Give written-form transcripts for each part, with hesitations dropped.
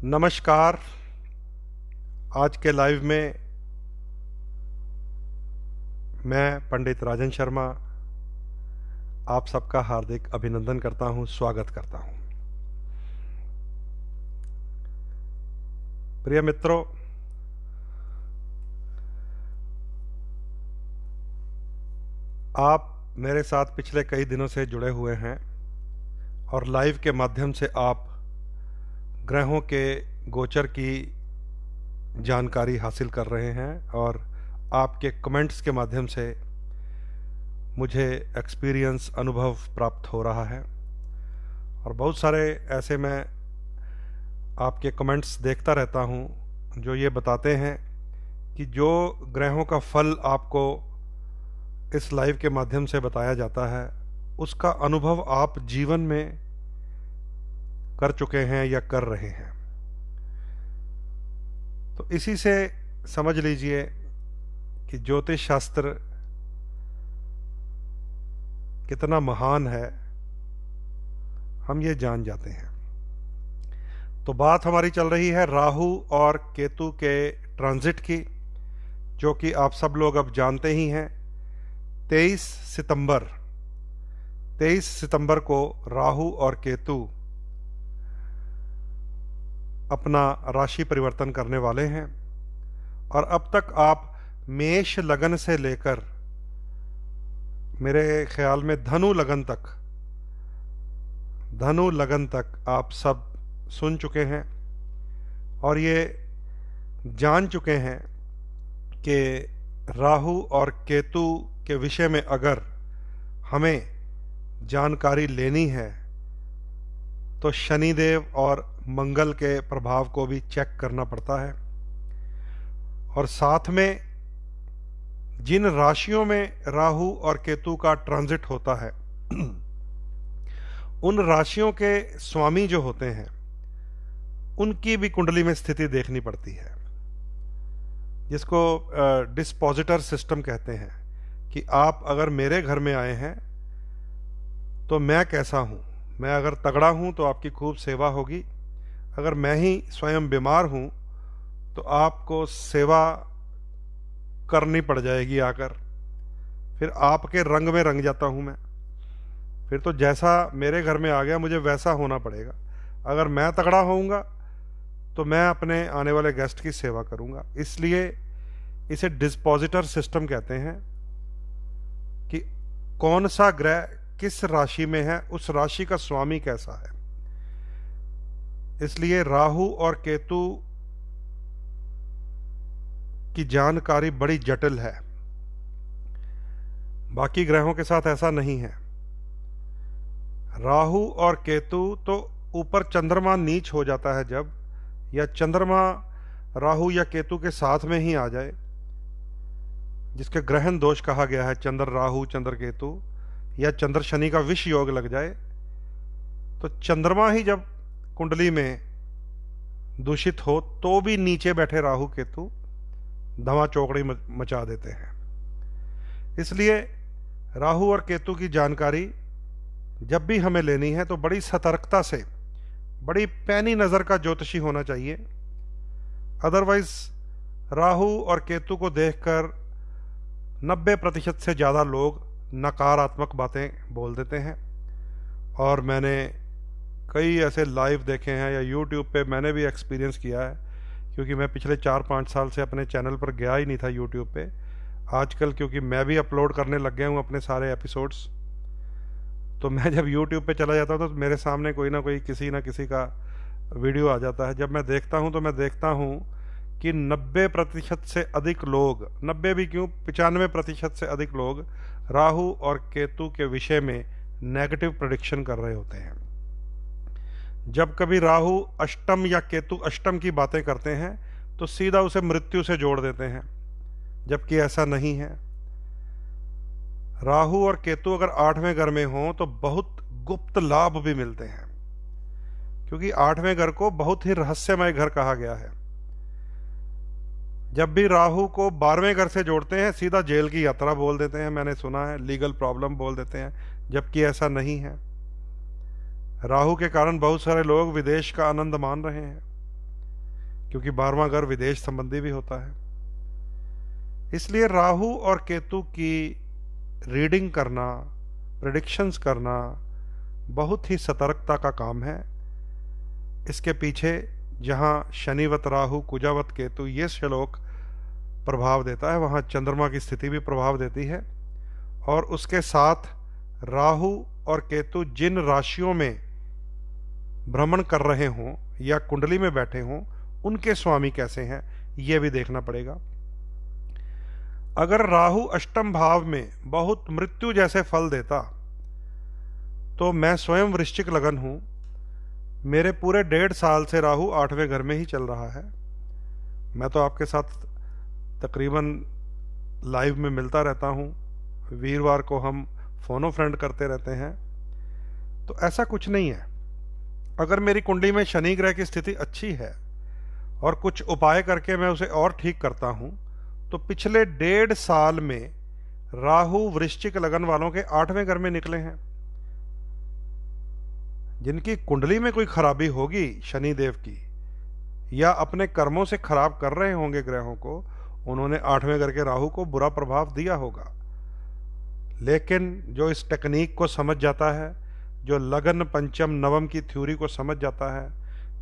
नमस्कार। आज के लाइव में मैं पंडित राजन शर्मा आप सबका हार्दिक अभिनंदन करता हूं, स्वागत करता हूं। प्रिय मित्रों, आप मेरे साथ पिछले कई दिनों से जुड़े हुए हैं और लाइव के माध्यम से आप ग्रहों के गोचर की जानकारी हासिल कर रहे हैं और आपके कमेंट्स के माध्यम से मुझे एक्सपीरियंस, अनुभव प्राप्त हो रहा है। और बहुत सारे ऐसे मैं आपके कमेंट्स देखता रहता हूं जो ये बताते हैं कि जो ग्रहों का फल आपको इस लाइव के माध्यम से बताया जाता है उसका अनुभव आप जीवन में कर चुके हैं या कर रहे हैं। तो इसी से समझ लीजिए कि ज्योतिष शास्त्र कितना महान है, हम ये जान जाते हैं। तो बात हमारी चल रही है राहु और केतु के ट्रांजिट की, जो कि आप सब लोग अब जानते ही हैं। 23 सितंबर को राहु और केतु अपना राशि परिवर्तन करने वाले हैं और अब तक आप मेष लगन से लेकर मेरे ख्याल में धनु लगन तक आप सब सुन चुके हैं और ये जान चुके हैं कि राहु और केतु के विषय में अगर हमें जानकारी लेनी है तो शनिदेव और मंगल के प्रभाव को भी चेक करना पड़ता है। और साथ में जिन राशियों में राहु और केतु का ट्रांजिट होता है उन राशियों के स्वामी जो होते हैं उनकी भी कुंडली में स्थिति देखनी पड़ती है, जिसको डिस्पोजिटर सिस्टम कहते हैं। कि आप अगर मेरे घर में आए हैं तो मैं कैसा हूं। मैं अगर तगड़ा हूं तो आपकी खूब सेवा होगी, अगर मैं ही स्वयं बीमार हूं तो आपको सेवा करनी पड़ जाएगी आकर। फिर आपके रंग में रंग जाता हूं मैं। फिर तो जैसा मेरे घर में आ गया मुझे वैसा होना पड़ेगा। अगर मैं तगड़ा होऊंगा तो मैं अपने आने वाले गेस्ट की सेवा करूंगा। इसलिए इसे डिस्पोजिटर सिस्टम कहते हैं कि कौन सा ग्रह किस राशि में है, उस राशि का स्वामी कैसा है। इसलिए राहु और केतु की जानकारी बड़ी जटिल है, बाकी ग्रहों के साथ ऐसा नहीं है। राहु और केतु तो ऊपर चंद्रमा नीच हो जाता है जब, या चंद्रमा राहु या केतु के साथ में ही आ जाए, जिसके ग्रहण दोष कहा गया है, चंद्र राहु चंद्र केतु, या चंद्र शनि का विष योग लग जाए, तो चंद्रमा ही जब कुंडली में दूषित हो तो भी नीचे बैठे राहु केतु धमा चौकड़ी मचा देते हैं। इसलिए राहु और केतु की जानकारी जब भी हमें लेनी है तो बड़ी सतर्कता से, बड़ी पैनी नजर का ज्योतिषी होना चाहिए। अदरवाइज राहु और केतु को देखकर 90% से ज़्यादा लोग नकारात्मक बातें बोल देते हैं। और मैंने कई ऐसे लाइव देखे हैं या यूट्यूब पे मैंने भी एक्सपीरियंस किया है, क्योंकि मैं पिछले 4-5 साल से अपने चैनल पर गया ही नहीं था यूट्यूब पे। आजकल क्योंकि मैं भी अपलोड करने लग गया हूँ अपने सारे एपिसोड्स, तो मैं जब यूट्यूब पे चला जाता हूँ तो मेरे सामने कोई ना कोई किसी ना किसी का वीडियो आ जाता है। जब मैं देखता हूँ तो मैं देखता हूँ कि 90% से अधिक लोग, 90 भी क्यों, 95% से अधिक लोग राहु और केतु के विषय में नेगेटिव प्रेडिक्शन कर रहे होते हैं। जब कभी राहु अष्टम या केतु अष्टम की बातें करते हैं तो सीधा उसे मृत्यु से जोड़ देते हैं, जबकि ऐसा नहीं है। राहु और केतु अगर 8वें घर में हो तो बहुत गुप्त लाभ भी मिलते हैं, क्योंकि 8वें घर को बहुत ही रहस्यमय घर कहा गया है। जब भी राहु को 12वें घर से जोड़ते हैं सीधा जेल की यात्रा बोल देते हैं, मैंने सुना है, लीगल प्रॉब्लम बोल देते हैं, जबकि ऐसा नहीं है। राहु के कारण बहुत सारे लोग विदेश का आनंद मान रहे हैं। क्योंकि 12वां घर विदेश संबंधी भी होता है। इसलिए राहु और केतु की रीडिंग करना, प्रेडिक्शंस करना बहुत ही सतर्कता का काम है। इसके पीछे जहां शनिवत राहु, कुजावत केतु ये श्लोक प्रभाव देता है, वहां चंद्रमा की स्थिति भी प्रभाव देती है। और उसके साथ राहु और केतु जिन राशियों में भ्रमण कर रहे हों या कुंडली में बैठे हों, उनके स्वामी कैसे हैं, यह भी देखना पड़ेगा। अगर राहु अष्टम भाव में बहुत मृत्यु जैसे फल देता, तो मैं स्वयं वृश्चिक लगन हूं, मेरे पूरे 1.5 साल से राहु 8वें घर में ही चल रहा है। मैं तो आपके साथ तकरीबन लाइव में मिलता रहता हूं, वीरवार को हम फोनो फ्रेंड करते रहते हैं। तो ऐसा कुछ नहीं है। अगर मेरी कुंडली में शनि ग्रह की स्थिति अच्छी है और कुछ उपाय करके मैं उसे और ठीक करता हूं, तो पिछले 1.5 साल में राहु वृश्चिक लगन वालों के 8वें घर में निकले हैं। जिनकी कुंडली में कोई खराबी होगी शनि देव की, या अपने कर्मों से खराब कर रहे होंगे ग्रहों को, उन्होंने 8वें घर के राहु को बुरा प्रभाव दिया होगा। लेकिन जो इस टेक्निक को समझ जाता है, जो लगन पंचम नवम की थ्योरी को समझ जाता है,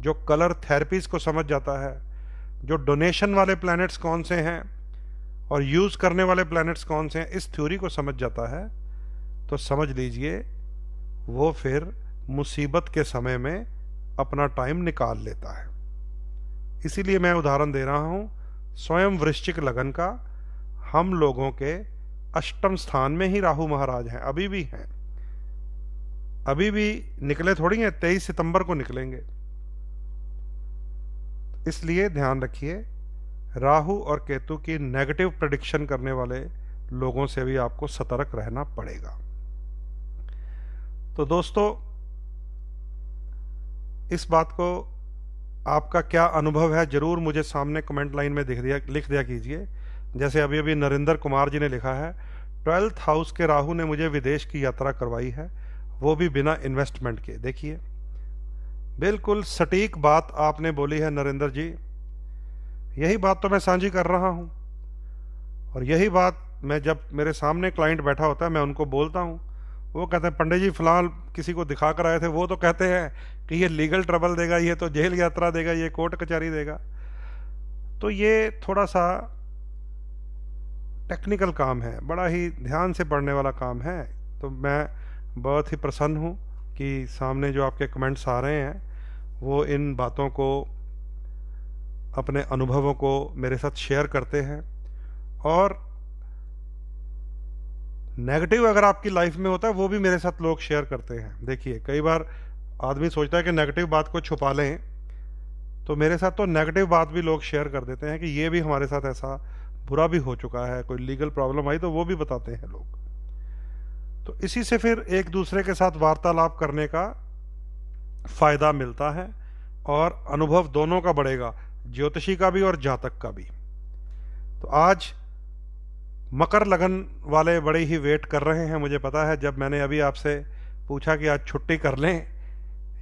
जो कलर थेरेपीज को समझ जाता है, जो डोनेशन वाले प्लैनेट्स कौन से हैं और यूज करने वाले प्लैनेट्स कौन से हैं, इस थ्योरी को समझ जाता है, तो समझ लीजिए वो फिर मुसीबत के समय में अपना टाइम निकाल लेता है। इसीलिए मैं उदाहरण दे रहा हूं स्वयं वृश्चिक लगन का। हम लोगों के अष्टम स्थान में ही राहु महाराज हैं, अभी भी हैं, अभी भी निकले थोड़ी हैं, 23 सितंबर को निकलेंगे। इसलिए ध्यान रखिए, राहु और केतु की नेगेटिव प्रेडिक्शन करने वाले लोगों से भी आपको सतर्क रहना पड़ेगा। तो दोस्तों, इस बात को आपका क्या अनुभव है जरूर मुझे सामने कमेंट लाइन में लिख दिया कीजिए। जैसे अभी अभी नरेंद्र कुमार जी ने लिखा है, 12th हाउस के राहु ने मुझे विदेश की यात्रा करवाई है, वो भी बिना इन्वेस्टमेंट के। देखिए, बिल्कुल सटीक बात आपने बोली है नरेंद्र जी। यही बात तो मैं साझी कर रहा हूं, और यही बात मैं जब मेरे सामने क्लाइंट बैठा होता है मैं उनको बोलता हूं। वो कहते हैं पंडित जी फिलहाल किसी को दिखा कर आए थे, वो तो कहते हैं कि ये लीगल ट्रबल देगा, ये तो जेल यात्रा देगा, ये कोर्ट कचहरी देगा। तो ये थोड़ा सा टेक्निकल काम है, बड़ा ही ध्यान से पढ़ने वाला काम है। तो मैं बहुत ही प्रसन्न हूँ कि सामने जो आपके कमेंट्स आ रहे हैं वो इन बातों को, अपने अनुभवों को मेरे साथ शेयर करते हैं। और नेगेटिव अगर आपकी लाइफ में होता है वो भी मेरे साथ लोग शेयर करते हैं। देखिए, कई बार आदमी सोचता है कि नेगेटिव बात को छुपा लें, तो मेरे साथ तो नेगेटिव बात भी लोग शेयर कर देते हैं कि ये भी हमारे साथ ऐसा बुरा भी हो चुका है, कोई लीगल प्रॉब्लम आई तो वो भी बताते हैं लोग। तो इसी से फिर एक दूसरे के साथ वार्तालाप करने का फायदा मिलता है और अनुभव दोनों का बढ़ेगा, ज्योतिषी का भी और जातक का भी। तो आज मकर लगन वाले बड़े ही वेट कर रहे हैं, मुझे पता है। जब मैंने अभी आपसे पूछा कि आज छुट्टी कर लें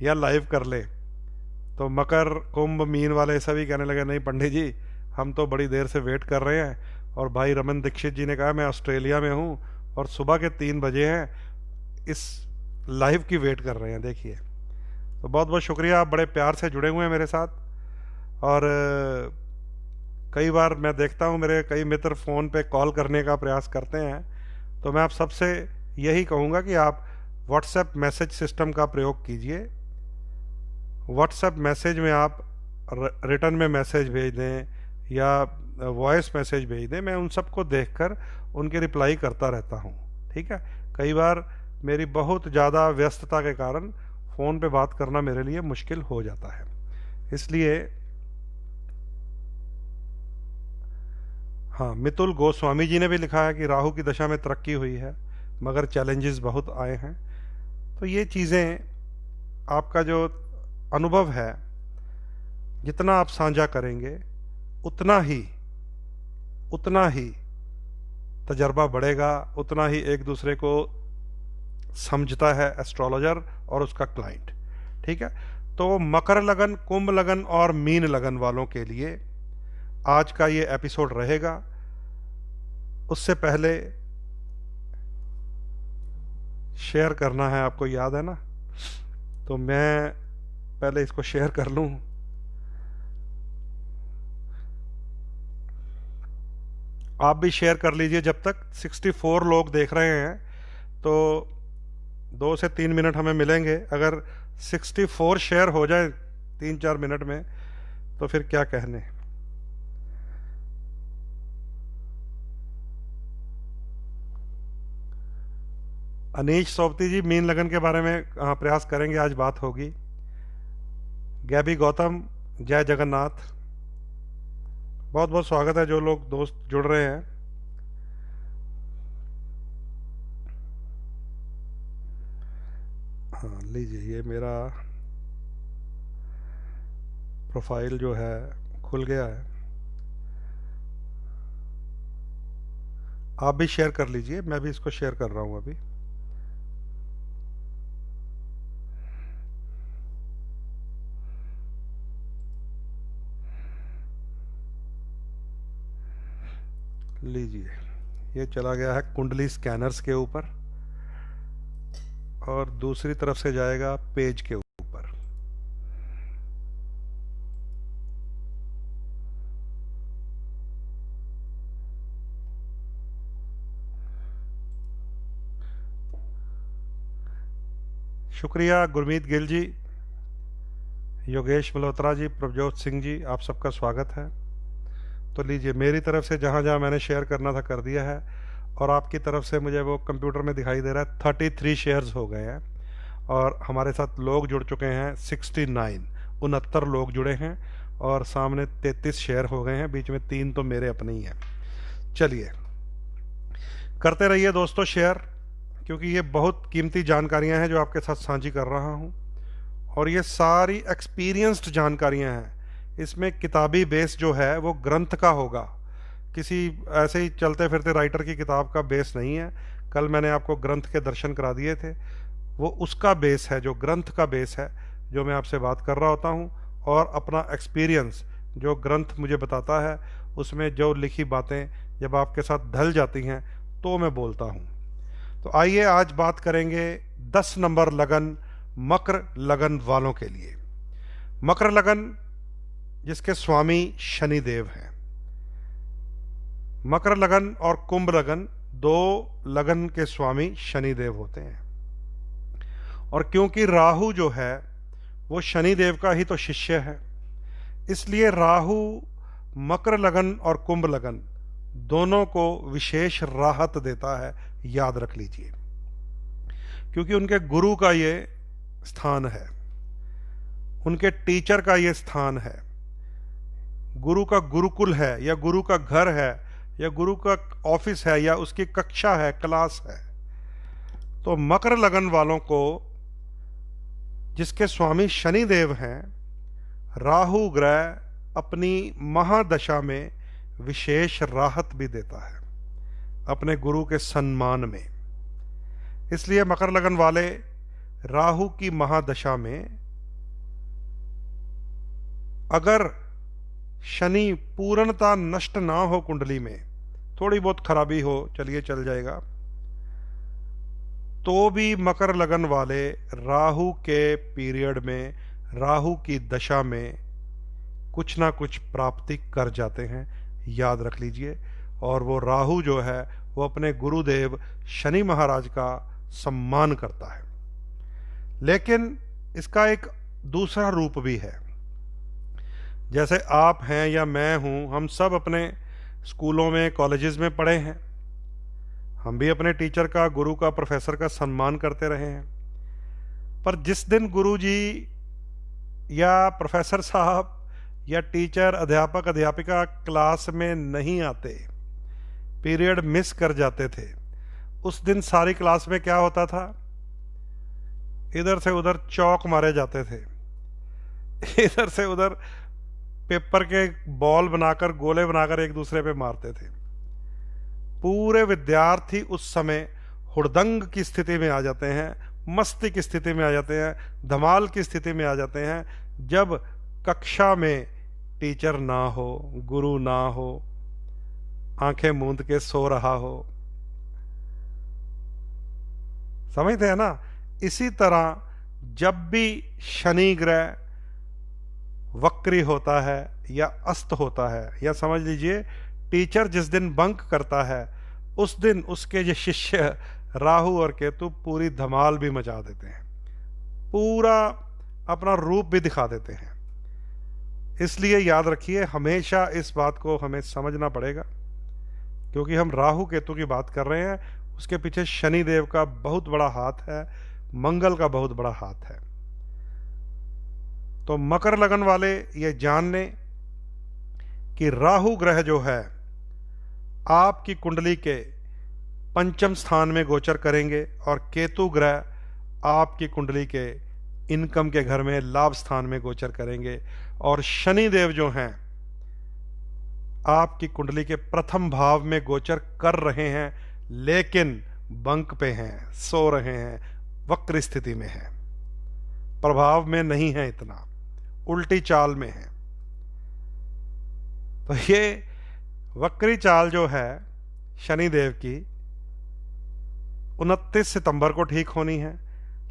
या लाइव कर लें, तो मकर कुंभ मीन वाले सभी कहने लगे नहीं पंडित जी, हम तो बड़ी देर से वेट कर रहे हैं। और भाई रमन दीक्षित जी ने कहा मैं ऑस्ट्रेलिया में हूँ और सुबह के 3 बजे हैं, इस लाइव की वेट कर रहे हैं। देखिए, तो बहुत बहुत शुक्रिया, आप बड़े प्यार से जुड़े हुए हैं मेरे साथ। और कई बार मैं देखता हूँ मेरे कई मित्र फ़ोन पे कॉल करने का प्रयास करते हैं, तो मैं आप सबसे यही कहूँगा कि आप व्हाट्सएप मैसेज सिस्टम का प्रयोग कीजिए। व्हाट्सएप मैसेज में आप रिटर्न में मैसेज भेज दें या वॉइस मैसेज भेज दें, मैं उन सबको देखकर उनके रिप्लाई करता रहता हूँ। ठीक है, कई बार मेरी बहुत ज़्यादा व्यस्तता के कारण फ़ोन पे बात करना मेरे लिए मुश्किल हो जाता है। इसलिए हाँ, मितुल गोस्वामी जी ने भी लिखा है कि राहु की दशा में तरक्की हुई है मगर चैलेंजेस बहुत आए हैं। तो ये चीज़ें आपका जो अनुभव है, जितना आप साझा करेंगे उतना ही तजर्बा बढ़ेगा, उतना ही एक दूसरे को समझता है एस्ट्रोलॉजर और उसका क्लाइंट। ठीक है, तो मकर लगन, कुंभ लगन और मीन लगन वालों के लिए आज का ये एपिसोड रहेगा। उससे पहले शेयर करना है, आपको याद है ना, तो मैं पहले इसको शेयर कर लूं। आप भी शेयर कर लीजिए। जब तक 64 लोग देख रहे हैं तो 2 से 3 मिनट हमें मिलेंगे। अगर 64 शेयर हो जाए 3-4 मिनट में तो फिर क्या कहने। अनीश सोबती जी मीन लगन के बारे में प्रयास करेंगे, आज बात होगी। गैबी गौतम, जय जगन्नाथ, बहुत बहुत स्वागत है जो लोग दोस्त जुड़ रहे हैं। हाँ लीजिए, ये मेरा प्रोफाइल जो है खुल गया है। आप भी शेयर कर लीजिए, मैं भी इसको शेयर कर रहा हूं अभी। लीजिए, ये चला गया है कुंडली स्कैनर्स के ऊपर और दूसरी तरफ से जाएगा पेज के ऊपर। शुक्रिया गुरमीत गिल जी, योगेश मल्होत्रा जी, प्रभजोत सिंह जी, आप सबका स्वागत है। तो लीजिए, मेरी तरफ से जहाँ जहाँ मैंने शेयर करना था कर दिया है और आपकी तरफ से मुझे वो कंप्यूटर में दिखाई दे रहा है 33 शेयर्स हो गए हैं और हमारे साथ लोग जुड़ चुके हैं 69 लोग जुड़े हैं और सामने 33 शेयर हो गए हैं, बीच में 3 तो मेरे अपने ही हैं। चलिए करते रहिए दोस्तों शेयर, क्योंकि ये बहुत कीमती जानकारियां हैं जो आपके साथ साझी कर रहा हूं और ये सारी एक्सपीरियंस्ड जानकारियां हैं। इसमें किताबी बेस जो है वो ग्रंथ का होगा, किसी ऐसे ही चलते फिरते राइटर की किताब का बेस नहीं है। कल मैंने आपको ग्रंथ के दर्शन करा दिए थे, वो उसका बेस है, जो ग्रंथ का बेस है, जो मैं आपसे बात कर रहा होता हूँ और अपना एक्सपीरियंस जो ग्रंथ मुझे बताता है उसमें जो लिखी बातें जब आपके साथ ढल जाती हैं तो मैं बोलता हूँ। तो आइए आज बात करेंगे 10 नंबर लगन, मकर लगन वालों के लिए। मकर लगन जिसके स्वामी शनि देव हैं। मकर लगन और कुंभ लगन, 2 लगन के स्वामी शनि देव होते हैं और क्योंकि राहु जो है वो शनि देव का ही तो शिष्य है, इसलिए राहु मकर लगन और कुंभ लगन दोनों को विशेष राहत देता है, याद रख लीजिए, क्योंकि उनके गुरु का ये स्थान है, उनके टीचर का ये स्थान है, गुरु का गुरुकुल है या गुरु का घर है या गुरु का ऑफिस है या उसकी कक्षा है, क्लास है। तो मकर लगन वालों को जिसके स्वामी शनि देव हैं, राहु ग्रह अपनी महादशा में विशेष राहत भी देता है अपने गुरु के सम्मान में। इसलिए मकर लगन वाले राहु की महादशा में अगर शनि पूर्णता नष्ट ना हो, कुंडली में थोड़ी बहुत खराबी हो, चलिए चल जाएगा, तो भी मकर लगन वाले राहु के पीरियड में, राहु की दशा में कुछ ना कुछ प्राप्ति कर जाते हैं, याद रख लीजिए। और वो राहु जो है वो अपने गुरुदेव शनि महाराज का सम्मान करता है। लेकिन इसका एक दूसरा रूप भी है। जैसे आप हैं या मैं हूं, हम सब अपने स्कूलों में, कॉलेजेस में पढ़े हैं, हम भी अपने टीचर का, गुरु का, प्रोफेसर का सम्मान करते रहे हैं। पर जिस दिन गुरु जी या प्रोफेसर साहब या टीचर, अध्यापक, अध्यापिका क्लास में नहीं आते, पीरियड मिस कर जाते थे, उस दिन सारी क्लास में क्या होता था, इधर से उधर चौक मारे जाते थे, इधर से उधर पेपर के बॉल बनाकर, गोले बनाकर एक दूसरे पे मारते थे। पूरे विद्यार्थी उस समय हुड़दंग की स्थिति में आ जाते हैं, मस्ती की स्थिति में आ जाते हैं, धमाल की स्थिति में आ जाते हैं, जब कक्षा में टीचर ना हो, गुरु ना हो, आंखें मूंद के सो रहा हो। समझते हैं ना? इसी तरह जब भी शनि ग्रह वक्री होता है या अस्त होता है, या समझ लीजिए टीचर जिस दिन बंक करता है उस दिन उसके जो शिष्य राहु और केतु पूरी धमाल भी मचा देते हैं, पूरा अपना रूप भी दिखा देते हैं। इसलिए याद रखिए, हमेशा इस बात को हमें समझना पड़ेगा, क्योंकि हम राहु केतु की बात कर रहे हैं, उसके पीछे शनि देव का बहुत बड़ा हाथ है, मंगल का बहुत बड़ा हाथ है। तो मकर लगन वाले ये जान लें कि राहु ग्रह जो है आपकी कुंडली के पंचम स्थान में गोचर करेंगे, और केतु ग्रह आपकी कुंडली के इनकम के घर में लाभ स्थान में गोचर करेंगे, और शनि देव जो हैं आपकी कुंडली के प्रथम भाव में गोचर कर रहे हैं, लेकिन बंक पे हैं, सो रहे हैं, वक्र स्थिति में हैं, प्रभाव में नहीं है, इतना उल्टी चाल में है। तो ये वक्री चाल जो है शनिदेव की 29 सितंबर को ठीक होनी है,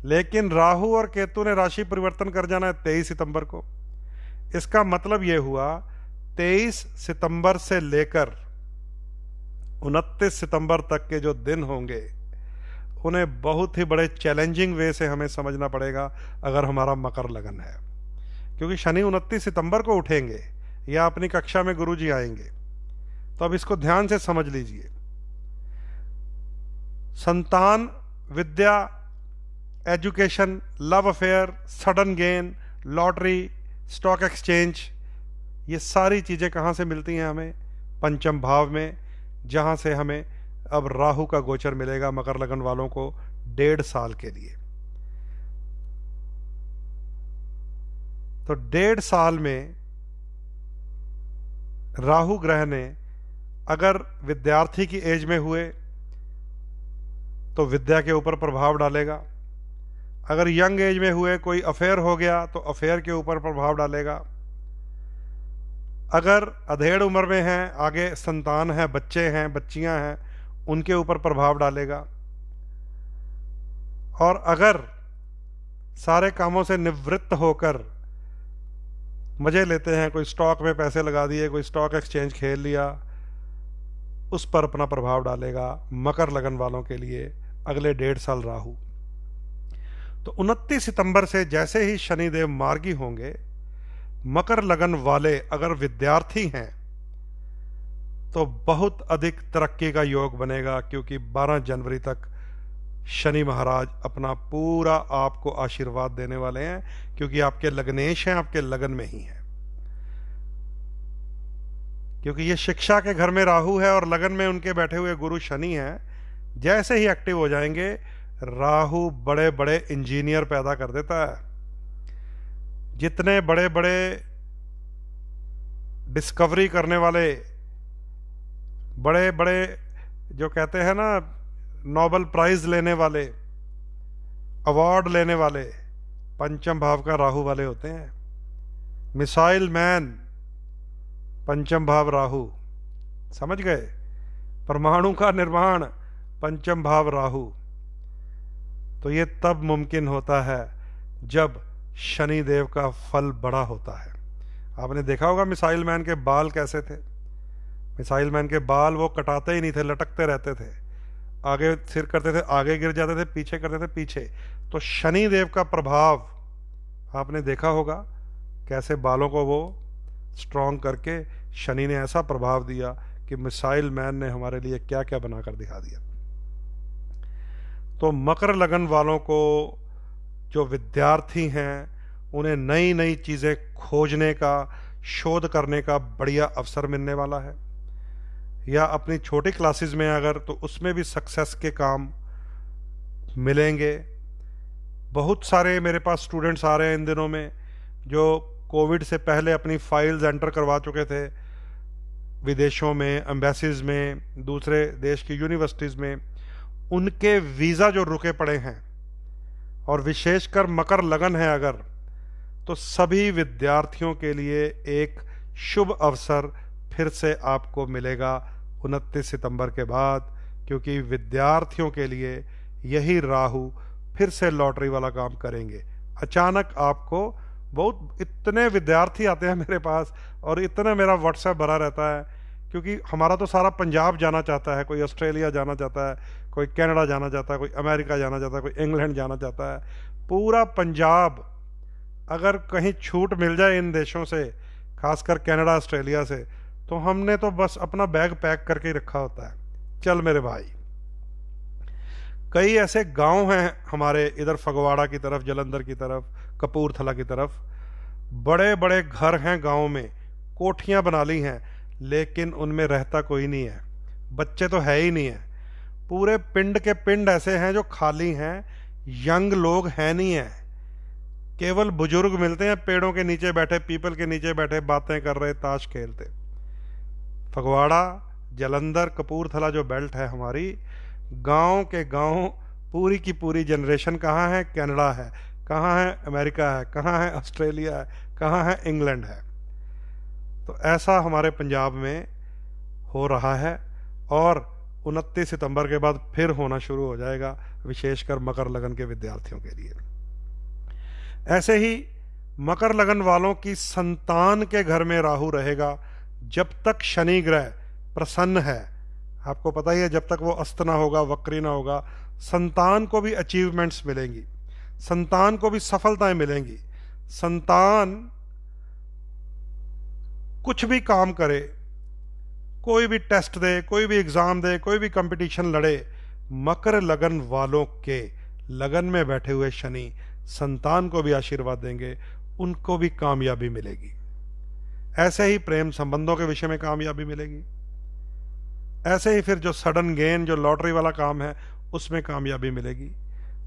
लेकिन राहु और केतु ने राशि परिवर्तन कर जाना है 23 सितंबर को। इसका मतलब यह हुआ 23 सितंबर से लेकर 29 सितंबर तक के जो दिन होंगे उन्हें बहुत ही बड़े चैलेंजिंग वे से हमें समझना पड़ेगा अगर हमारा मकर लगन है, क्योंकि शनि 29 सितंबर को उठेंगे या अपनी कक्षा में गुरुजी आएंगे। तो अब इसको ध्यान से समझ लीजिए। संतान, विद्या, education, love affair, sudden gain, lottery, stock exchange, ये सारी चीजें कहां से मिलती हैं हमें? पंचम भाव में, जहां से हमें अब राहु का गोचर मिलेगा मकर लगन वालों को 1.5 साल के लिए। तो 1.5 साल में राहु ग्रह ने अगर विद्यार्थी की एज में हुए तो विद्या के ऊपर प्रभाव डालेगा, अगर यंग एज में हुए कोई अफेयर हो गया तो अफेयर के ऊपर प्रभाव डालेगा, अगर अधेड़ उम्र में हैं, आगे संतान है, बच्चे हैं, बच्चियां हैं, उनके ऊपर प्रभाव डालेगा, और अगर सारे कामों से निवृत्त होकर मजे लेते हैं, कोई स्टॉक में पैसे लगा दिए, कोई स्टॉक एक्सचेंज खेल लिया, उस पर अपना प्रभाव डालेगा मकर लगन वालों के लिए अगले 1.5 साल राहु। तो 29 सितंबर से जैसे ही शनिदेव मार्गी होंगे, मकर लगन वाले अगर विद्यार्थी हैं तो बहुत अधिक तरक्की का योग बनेगा, क्योंकि 12 जनवरी तक शनि महाराज अपना पूरा आपको आशीर्वाद देने वाले हैं, क्योंकि आपके लग्नेश हैं, आपके लगन में ही हैं। क्योंकि ये शिक्षा के घर में राहु है और लगन में उनके बैठे हुए गुरु शनि हैं। जैसे ही एक्टिव हो जाएंगे, राहु बड़े बड़े इंजीनियर पैदा कर देता है। जितने बड़े बड़े डिस्कवरी करने वाले, बड़े बड़े जो कहते हैं ना नोबेल प्राइज लेने वाले, अवार्ड लेने वाले, पंचम भाव का राहु वाले होते हैं। मिसाइल मैन, पंचम भाव राहु, समझ गए? परमाणु का निर्माण, पंचम भाव राहु। तो ये तब मुमकिन होता है जब शनि देव का फल बड़ा होता है। आपने देखा होगा मिसाइल मैन के बाल कैसे थे। मिसाइल मैन के बाल वो कटाते ही नहीं थे, लटकते रहते थे। आगे सिर करते थे, आगे गिर जाते थे, पीछे करते थे, पीछे। तो शनि देव का प्रभाव आपने देखा होगा, कैसे बालों को वो स्ट्रॉन्ग करके शनि ने ऐसा प्रभाव दिया कि मिसाइल मैन ने हमारे लिए क्या क्या बनाकर दिखा दिया। तो मकर लगन वालों को, जो विद्यार्थी हैं, उन्हें नई नई चीज़ें खोजने का, शोध करने का बढ़िया अवसर मिलने वाला है। या अपनी छोटी क्लासेस में अगर, तो उसमें भी सक्सेस के काम मिलेंगे। बहुत सारे मेरे पास स्टूडेंट्स आ रहे हैं इन दिनों में जो कोविड से पहले अपनी फाइल्स एंटर करवा चुके थे विदेशों में, एम्बेसीज में, दूसरे देश की यूनिवर्सिटीज़ में। उनके वीज़ा जो रुके पड़े हैं और विशेषकर मकर लगन है अगर, तो सभी विद्यार्थियों के लिए एक शुभ अवसर फिर से आपको मिलेगा 29 सितंबर के बाद, क्योंकि विद्यार्थियों के लिए यही राहु फिर से लॉटरी वाला काम करेंगे। अचानक आपको बहुत, इतने विद्यार्थी आते हैं मेरे पास और इतना मेरा व्हाट्सएप भरा रहता है, क्योंकि हमारा तो सारा पंजाब जाना चाहता है, कोई ऑस्ट्रेलिया जाना चाहता है, कोई कनाडा जाना चाहता है, कोई अमेरिका जाना चाहता है, कोई इंग्लैंड जाना चाहता है। पूरा पंजाब, अगर कहीं छूट मिल जाए इन देशों से, खासकर कनाडा ऑस्ट्रेलिया से, तो हमने तो बस अपना बैग पैक करके ही रखा होता है, चल मेरे भाई। कई ऐसे गांव हैं हमारे इधर फगवाड़ा की तरफ, जलंधर की तरफ, कपूरथला की तरफ, बड़े बड़े घर हैं गांव में, कोठियां बना ली हैं, लेकिन उनमें रहता कोई नहीं है, बच्चे तो है ही नहीं है। पूरे पिंड के पिंड ऐसे हैं जो खाली हैं, यंग लोग हैं नहीं है, केवल बुजुर्ग मिलते हैं पेड़ों के नीचे बैठे, पीपल के नीचे बैठे, बातें कर रहे, ताश खेलते। फगवाड़ा, जलंधर, कपूरथला जो बेल्ट है हमारी, गांव के गांव, पूरी की पूरी जनरेशन कहाँ है? कनाडा है, कहाँ है? अमेरिका है, कहाँ है? ऑस्ट्रेलिया है, कहाँ है? इंग्लैंड है। तो ऐसा हमारे पंजाब में हो रहा है और 29 सितंबर के बाद फिर होना शुरू हो जाएगा, विशेषकर मकर लगन के विद्यार्थियों के लिए। ऐसे ही मकर लगन वालों की संतान के घर में राहु रहेगा जब तक शनि ग्रह प्रसन्न है। आपको पता ही है, जब तक वो अस्त ना होगा, वक्री ना होगा, संतान को भी अचीवमेंट्स मिलेंगी, संतान को भी सफलताएं मिलेंगी। संतान कुछ भी काम करे, कोई भी टेस्ट दे, कोई भी एग्जाम दे, कोई भी कंपटीशन लड़े, मकर लगन वालों के लगन में बैठे हुए शनि संतान को भी आशीर्वाद देंगे, उनको भी कामयाबी मिलेगी। ऐसे ही प्रेम संबंधों के विषय में कामयाबी मिलेगी, ऐसे ही फिर जो सडन गेन, जो लॉटरी वाला काम है, उसमें कामयाबी मिलेगी।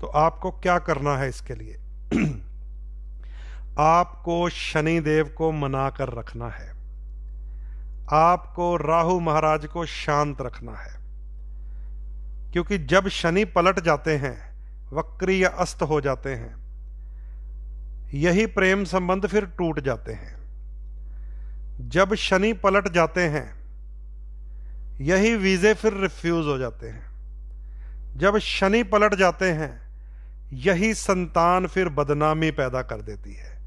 तो आपको क्या करना है इसके लिए? आपको शनि देव को मना कर रखना है, आपको राहु महाराज को शांत रखना है, क्योंकि जब शनि पलट जाते हैं, वक्री या अस्त हो जाते हैं, यही प्रेम संबंध फिर टूट जाते हैं। जब शनि पलट जाते हैं, यही वीजे फिर रिफ्यूज हो जाते हैं। जब शनि पलट जाते हैं, यही संतान फिर बदनामी पैदा कर देती है,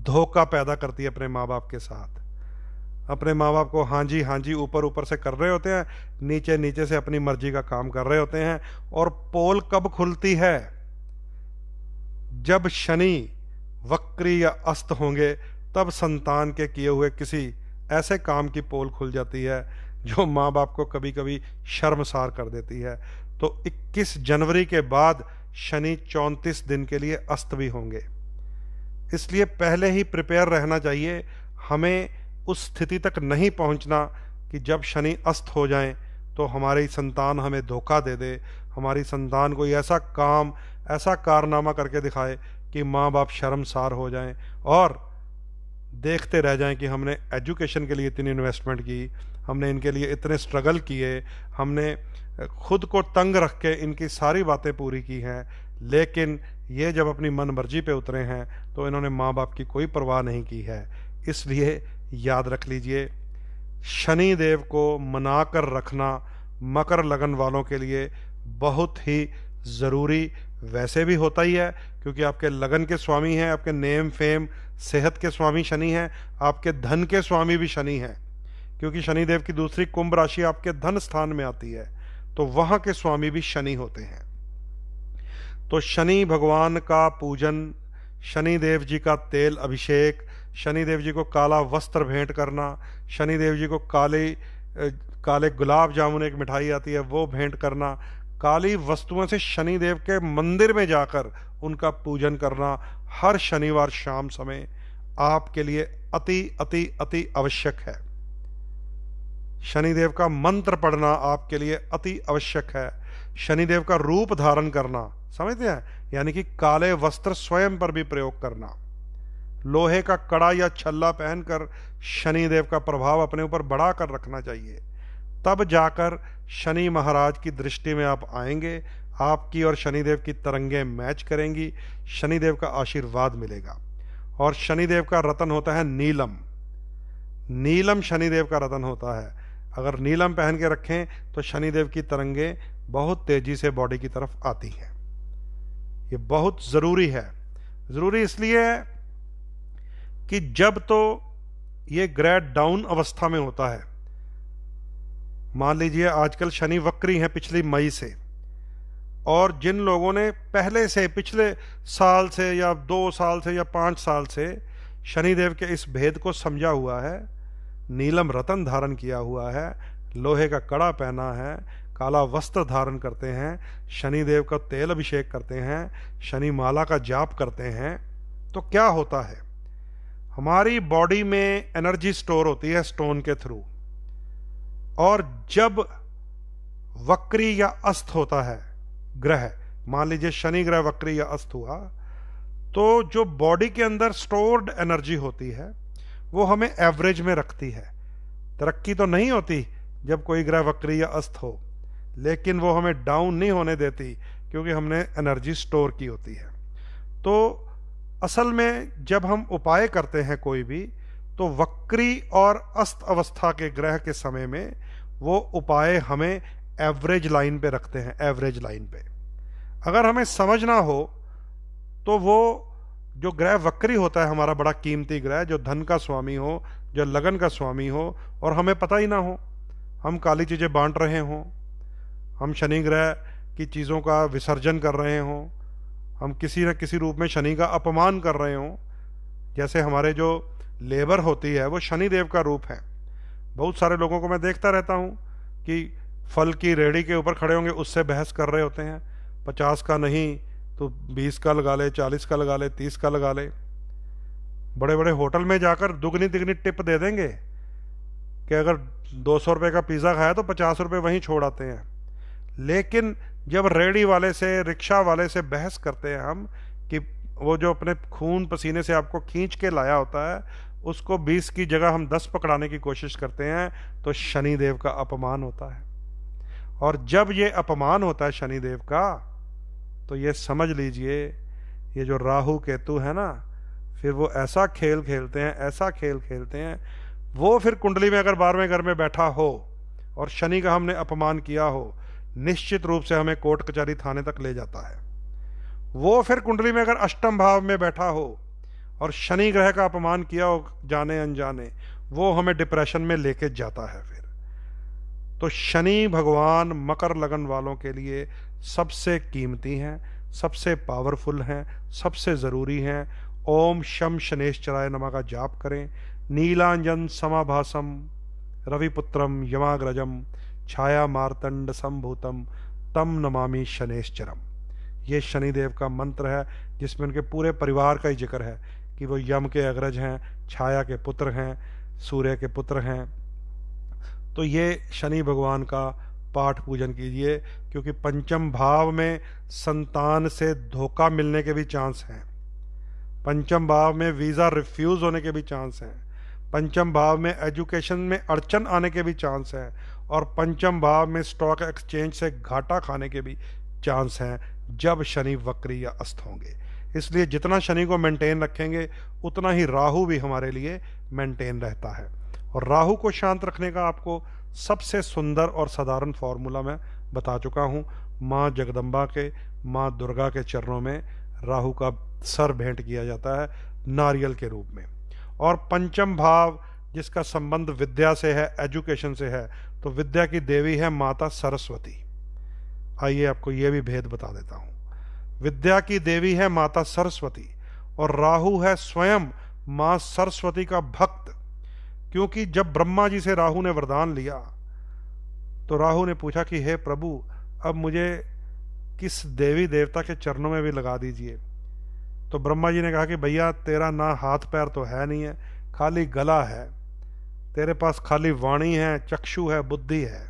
धोखा पैदा करती है अपने माँ बाप के साथ। अपने माँ बाप को हाँ जी ऊपर ऊपर से कर रहे होते हैं, नीचे नीचे से अपनी मर्जी का काम कर रहे होते हैं। और पोल कब खुलती है? जब शनि वक्री या अस्त होंगे, तब संतान के किए हुए किसी ऐसे काम की पोल खुल जाती है जो माँ बाप को कभी कभी शर्मसार कर देती है। तो 21 जनवरी के बाद शनि 34 दिन के लिए अस्त भी होंगे, इसलिए पहले ही प्रिपेयर रहना चाहिए। हमें उस स्थिति तक नहीं पहुंचना कि जब शनि अस्त हो जाएं तो हमारी संतान हमें धोखा दे दे, हमारी संतान कोई ऐसा काम, ऐसा कारनामा करके दिखाए कि माँ बाप शर्मसार हो जाएं और देखते रह जाएं कि हमने एजुकेशन के लिए इतनी इन्वेस्टमेंट की, हमने इनके लिए इतने स्ट्रगल किए, हमने खुद को तंग रख के इनकी सारी बातें पूरी की हैं, लेकिन ये जब अपनी मन मर्जी पे उतरे हैं तो इन्होंने माँ बाप की कोई परवाह नहीं की है। इसलिए याद रख लीजिए, शनि देव को मना कर रखना मकर लगन वालों के लिए बहुत ही ज़रूरी वैसे भी होता ही है, क्योंकि आपके लगन के स्वामी हैं, आपके नेम फेम सेहत के स्वामी शनि हैं, आपके धन के स्वामी भी शनि हैं, क्योंकि शनिदेव की दूसरी कुंभ राशि आपके धन स्थान में आती है, तो वहां के स्वामी भी शनि होते हैं। तो शनि भगवान का पूजन, शनिदेव जी का तेल अभिषेक, शनिदेव जी को काला वस्त्र भेंट करना, शनिदेव जी को काले गुलाब जामुन एक मिठाई आती है वो भेंट करना, काली वस्तुओं से शनिदेव के मंदिर में जाकर उनका पूजन करना हर शनिवार शाम समय आपके लिए अति अति अति आवश्यक है। शनिदेव का मंत्र पढ़ना आपके लिए अति आवश्यक है। शनिदेव का रूप धारण करना, समझते हैं, यानी कि काले वस्त्र स्वयं पर भी प्रयोग करना, लोहे का कड़ा या छल्ला पहनकर शनिदेव का प्रभाव अपने ऊपर बढ़ा कर रखना चाहिए। तब जाकर शनि महाराज की दृष्टि में आप आएंगे, आपकी और शनिदेव की तरंगें मैच करेंगी, शनिदेव का आशीर्वाद मिलेगा। और शनिदेव का रतन होता है नीलम। नीलम शनिदेव का रतन होता है। अगर नीलम पहन के रखें तो शनिदेव की तरंगें बहुत तेजी से बॉडी की तरफ आती हैं। ये बहुत ज़रूरी है। ज़रूरी इसलिए है कि जब तो ये ग्रह डाउन अवस्था में होता है, मान लीजिए आजकल शनि वक्री हैं पिछली मई से, और जिन लोगों ने पहले से पिछले साल से या 2 साल से या 5 साल से शनिदेव के इस भेद को समझा हुआ है, नीलम रतन धारण किया हुआ है, लोहे का कड़ा पहना है, काला वस्त्र धारण करते हैं, शनिदेव का तेल अभिषेक करते हैं, शनि माला का जाप करते हैं, तो क्या होता है, हमारी बॉडी में एनर्जी स्टोर होती है स्टोन के थ्रू। और जब वक्री या अस्त होता है ग्रह, मान लीजिए शनि ग्रह वक्री या अस्त हुआ, तो जो बॉडी के अंदर स्टोर्ड एनर्जी होती है वो हमें एवरेज में रखती है। तरक्की तो नहीं होती जब कोई ग्रह वक्री या अस्त हो, लेकिन वो हमें डाउन नहीं होने देती क्योंकि हमने एनर्जी स्टोर की होती है। तो असल में जब हम उपाय करते हैं कोई भी, तो वक्री और अस्त अवस्था के ग्रह के समय में वो उपाय हमें एवरेज लाइन पे रखते हैं, एवरेज लाइन पे। अगर हमें समझना हो तो वो जो ग्रह वक्री होता है हमारा बड़ा कीमती ग्रह, जो धन का स्वामी हो, जो लगन का स्वामी हो, और हमें पता ही ना हो, हम काली चीज़ें बांट रहे हों, हम शनि ग्रह की चीज़ों का विसर्जन कर रहे हों, हम किसी न किसी रूप में शनि का अपमान कर रहे हों। जैसे हमारे जो लेबर होती है वो शनिदेव का रूप है। बहुत सारे लोगों को मैं देखता रहता हूँ कि फल की रेहड़ी के ऊपर खड़े होंगे, उससे बहस कर रहे होते हैं, 50 का नहीं तो 20 का लगा ले, 40 का लगा ले, 30 का लगा ले। बड़े बड़े होटल में जाकर दुगनी तिगनी टिप दे देंगे कि अगर 200 रुपये का पिज़्ज़ा खाया तो 50 रुपये वहीं छोड़ आते हैं। लेकिन जब रेहड़ी वाले से, रिक्शा वाले से बहस करते हैं हम कि वो जो अपने खून पसीने से आपको खींच के लाया होता है, उसको 20 की जगह हम 10 पकड़ाने की कोशिश करते हैं, तो शनिदेव का अपमान होता है। और जब ये अपमान होता है शनिदेव का, तो ये समझ लीजिए ये जो राहु केतु है ना, फिर वो ऐसा खेल खेलते हैं, ऐसा खेल खेलते हैं। वो फिर कुंडली में अगर 12वें घर में बैठा हो और शनि का हमने अपमान किया हो, निश्चित रूप से हमें कोर्ट कचहरी थाने तक ले जाता है। वो फिर कुंडली में अगर अष्टम भाव में बैठा हो और शनि ग्रह का अपमान किया हो जाने अनजाने, वो हमें डिप्रेशन में लेके जाता है। फिर तो शनि भगवान मकर लगन वालों के लिए सबसे कीमती हैं, सबसे पावरफुल हैं, सबसे ज़रूरी हैं। ओम शम शनेश्चराय नमः का जाप करें। नीलांजन समाभासम रविपुत्रम यमाग्रजम छाया मार्तंड संभूतम तम नमामि शनेश्चरम। ये शनिदेव का मंत्र है जिसमें उनके पूरे परिवार का ही जिक्र है कि वो यम के अग्रज हैं, छाया के पुत्र हैं, सूर्य के पुत्र हैं। तो ये शनि भगवान का पाठ पूजन कीजिए, क्योंकि पंचम भाव में संतान से धोखा मिलने के भी चांस हैं, पंचम भाव में वीज़ा रिफ्यूज़ होने के भी चांस हैं, पंचम भाव में एजुकेशन में अड़चन आने के भी चांस हैं, और पंचम भाव में स्टॉक एक्सचेंज से घाटा खाने के भी चांस हैं जब शनि वक्री या अस्त होंगे। इसलिए जितना शनि को मेंटेन रखेंगे उतना ही राहु भी हमारे लिए मेंटेन रहता है। और राहु को शांत रखने का आपको सबसे सुंदर और साधारण फॉर्मूला मैं बता चुका हूँ। माँ जगदम्बा के, माँ दुर्गा के चरणों में राहु का सर भेंट किया जाता है नारियल के रूप में। और पंचम भाव जिसका संबंध विद्या से है, एजुकेशन से है, तो विद्या की देवी है माता सरस्वती। आइए आपको ये भी भेद बता देता हूँ। विद्या की देवी है माता सरस्वती, और राहु है स्वयं माँ सरस्वती का भक्त। क्योंकि जब ब्रह्मा जी से राहु ने वरदान लिया तो राहु ने पूछा कि हे प्रभु, अब मुझे किस देवी देवता के चरणों में भी लगा दीजिए। तो ब्रह्मा जी ने कहा कि भैया तेरा ना हाथ पैर तो है नहीं है, खाली गला है, तेरे पास खाली वाणी है, चक्षु है, बुद्धि है,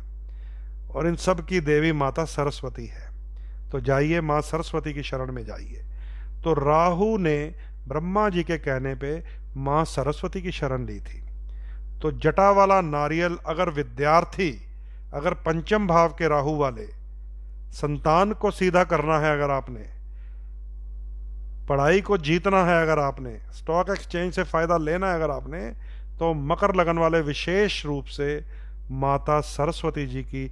और इन सब की देवी माता सरस्वती है। तो जाइए माँ सरस्वती की शरण में जाइए। तो राहु ने ब्रह्मा जी के कहने पे माँ सरस्वती की शरण ली थी। तो जटा वाला नारियल अगर विद्यार्थी, अगर पंचम भाव के राहु वाले संतान को सीधा करना है अगर आपने, पढ़ाई को जीतना है अगर आपने, स्टॉक एक्सचेंज से फायदा लेना है अगर आपने, तो मकर लगन वाले विशेष रूप से माता सरस्वती जी की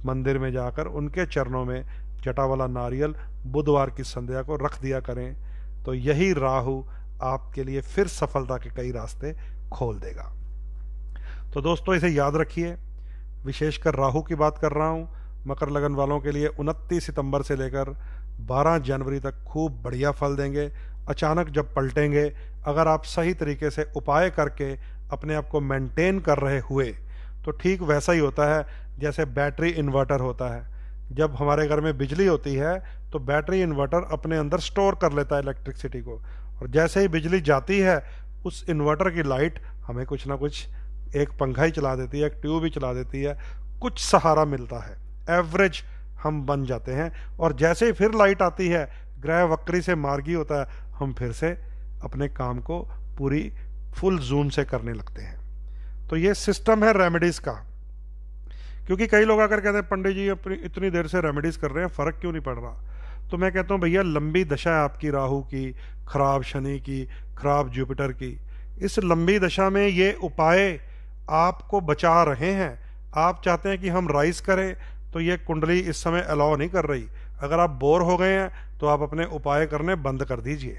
मंदिर में जाकर उनके चरणों में जटा वाला नारियल बुधवार की संध्या को रख दिया करें। तो यही राहु आपके लिए फिर सफलता के कई रास्ते खोल देगा। तो दोस्तों इसे याद रखिए, विशेषकर राहु की बात कर रहा हूं। मकर लगन वालों के लिए 29 सितंबर से लेकर 12 जनवरी तक खूब बढ़िया फल देंगे। अचानक जब पलटेंगे, अगर आप सही तरीके से उपाय करके अपने आप को मेंटेन कर रहे हुए, तो ठीक वैसा ही होता है जैसे बैटरी इन्वर्टर होता है। जब हमारे घर में बिजली होती है तो बैटरी इन्वर्टर अपने अंदर स्टोर कर लेता है इलेक्ट्रिसिटी को, और जैसे ही बिजली जाती है उस इन्वर्टर की लाइट हमें कुछ ना कुछ, एक पंखा ही चला देती है, एक ट्यूब ही चला देती है, कुछ सहारा मिलता है, एवरेज हम बन जाते हैं। और जैसे ही फिर लाइट आती है, ग्रह वक्री से मार्गी होता है, हम फिर से अपने काम को पूरी फुल जूम से करने लगते हैं। तो ये सिस्टम है रेमेडीज का। क्योंकि कई लोग आकर कहते हैं पंडित जी अपनी इतनी देर से रेमेडीज कर रहे हैं, फर्क क्यों नहीं पड़ रहा? तो मैं कहता हूँ भैया, लंबी दशा है आपकी राहु की, खराब शनि की, खराब जुपिटर की। इस लंबी दशा में ये उपाय आपको बचा रहे हैं। आप चाहते हैं कि हम राइज करें, तो ये कुंडली इस समय अलाउ नहीं कर रही। अगर आप बोर हो गए हैं तो आप अपने उपाय करने बंद कर दीजिए,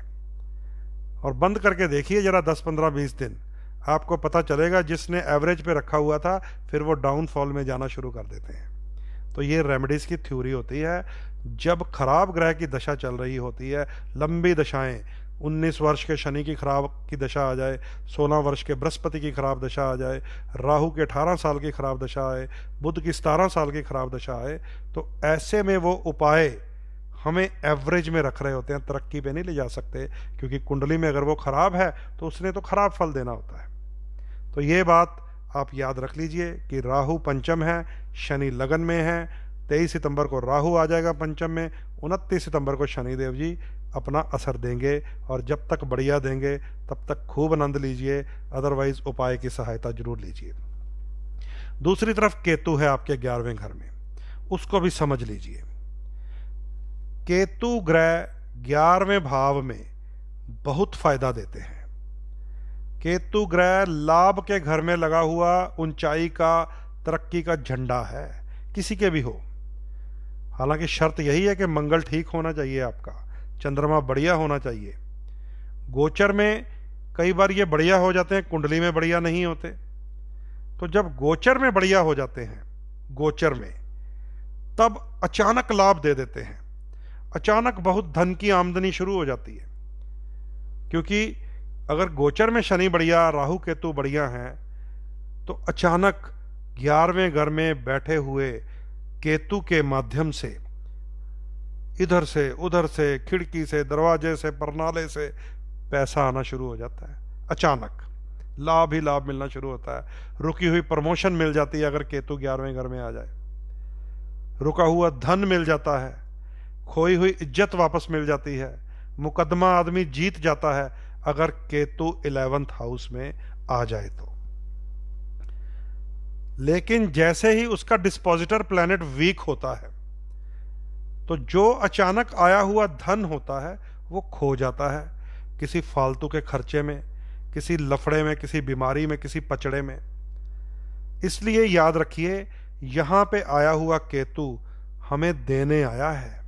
और बंद करके देखिए जरा 10, 15, 20 दिन, आपको पता चलेगा जिसने एवरेज पे रखा हुआ था फिर वो डाउनफॉल में जाना शुरू कर देते हैं। तो ये रेमेडीज की थ्योरी होती है। जब खराब ग्रह की दशा चल रही होती है, लंबी दशाएं, 19 वर्ष के शनि की खराब की दशा आ जाए, 16 वर्ष के बृहस्पति की खराब दशा आ जाए, राहु के 18 साल की खराब दशा आए, बुध की 17 साल की खराब दशा आए, तो ऐसे में वो उपाय हमें एवरेज में रख रहे होते हैं, तरक्की पे नहीं ले जा सकते। क्योंकि कुंडली में अगर वो खराब है तो उसने तो खराब फल देना होता है। तो ये बात आप याद रख लीजिए कि राहु पंचम है, शनि लगन में है। 23 सितंबर को राहु आ जाएगा पंचम में, 29 सितंबर को शनिदेव जी अपना असर देंगे, और जब तक बढ़िया देंगे तब तक खूब आनंद लीजिए, अदरवाइज उपाय की सहायता जरूर लीजिए। दूसरी तरफ केतु है आपके 11वें घर में, उसको भी समझ लीजिए। केतु ग्रह 11वें भाव में बहुत फायदा देते हैं। केतु ग्रह लाभ के घर में लगा हुआ ऊंचाई का, तरक्की का झंडा है, किसी के भी हो। हालांकि शर्त यही है कि मंगल ठीक होना चाहिए आपका, चंद्रमा बढ़िया होना चाहिए। गोचर में कई बार ये बढ़िया हो जाते हैं, कुंडली में बढ़िया नहीं होते। तो जब गोचर में बढ़िया हो जाते हैं, गोचर में, तब अचानक लाभ दे देते हैं, अचानक बहुत धन की आमदनी शुरू हो जाती है। क्योंकि अगर गोचर में शनि बढ़िया, राहु केतु बढ़िया हैं, तो अचानक 11वें घर में बैठे हुए केतु के माध्यम से इधर से उधर से, खिड़की से, दरवाजे से, परनाले से पैसा आना शुरू हो जाता है। अचानक लाभ ही लाभ मिलना शुरू होता है। रुकी हुई प्रमोशन मिल जाती है अगर केतु 11वें घर में आ जाए, रुका हुआ धन मिल जाता है, खोई हुई इज्जत वापस मिल जाती है, मुकदमा आदमी जीत जाता है अगर केतु 11th हाउस में आ जाए तो। लेकिन जैसे ही उसका डिस्पोजिटर प्लैनेट वीक होता है, तो जो अचानक आया हुआ धन होता है वो खो जाता है, किसी फालतू के खर्चे में, किसी लफड़े में, किसी बीमारी में, किसी पचड़े में। इसलिए याद रखिए, यहां पे आया हुआ केतु हमें देने आया है,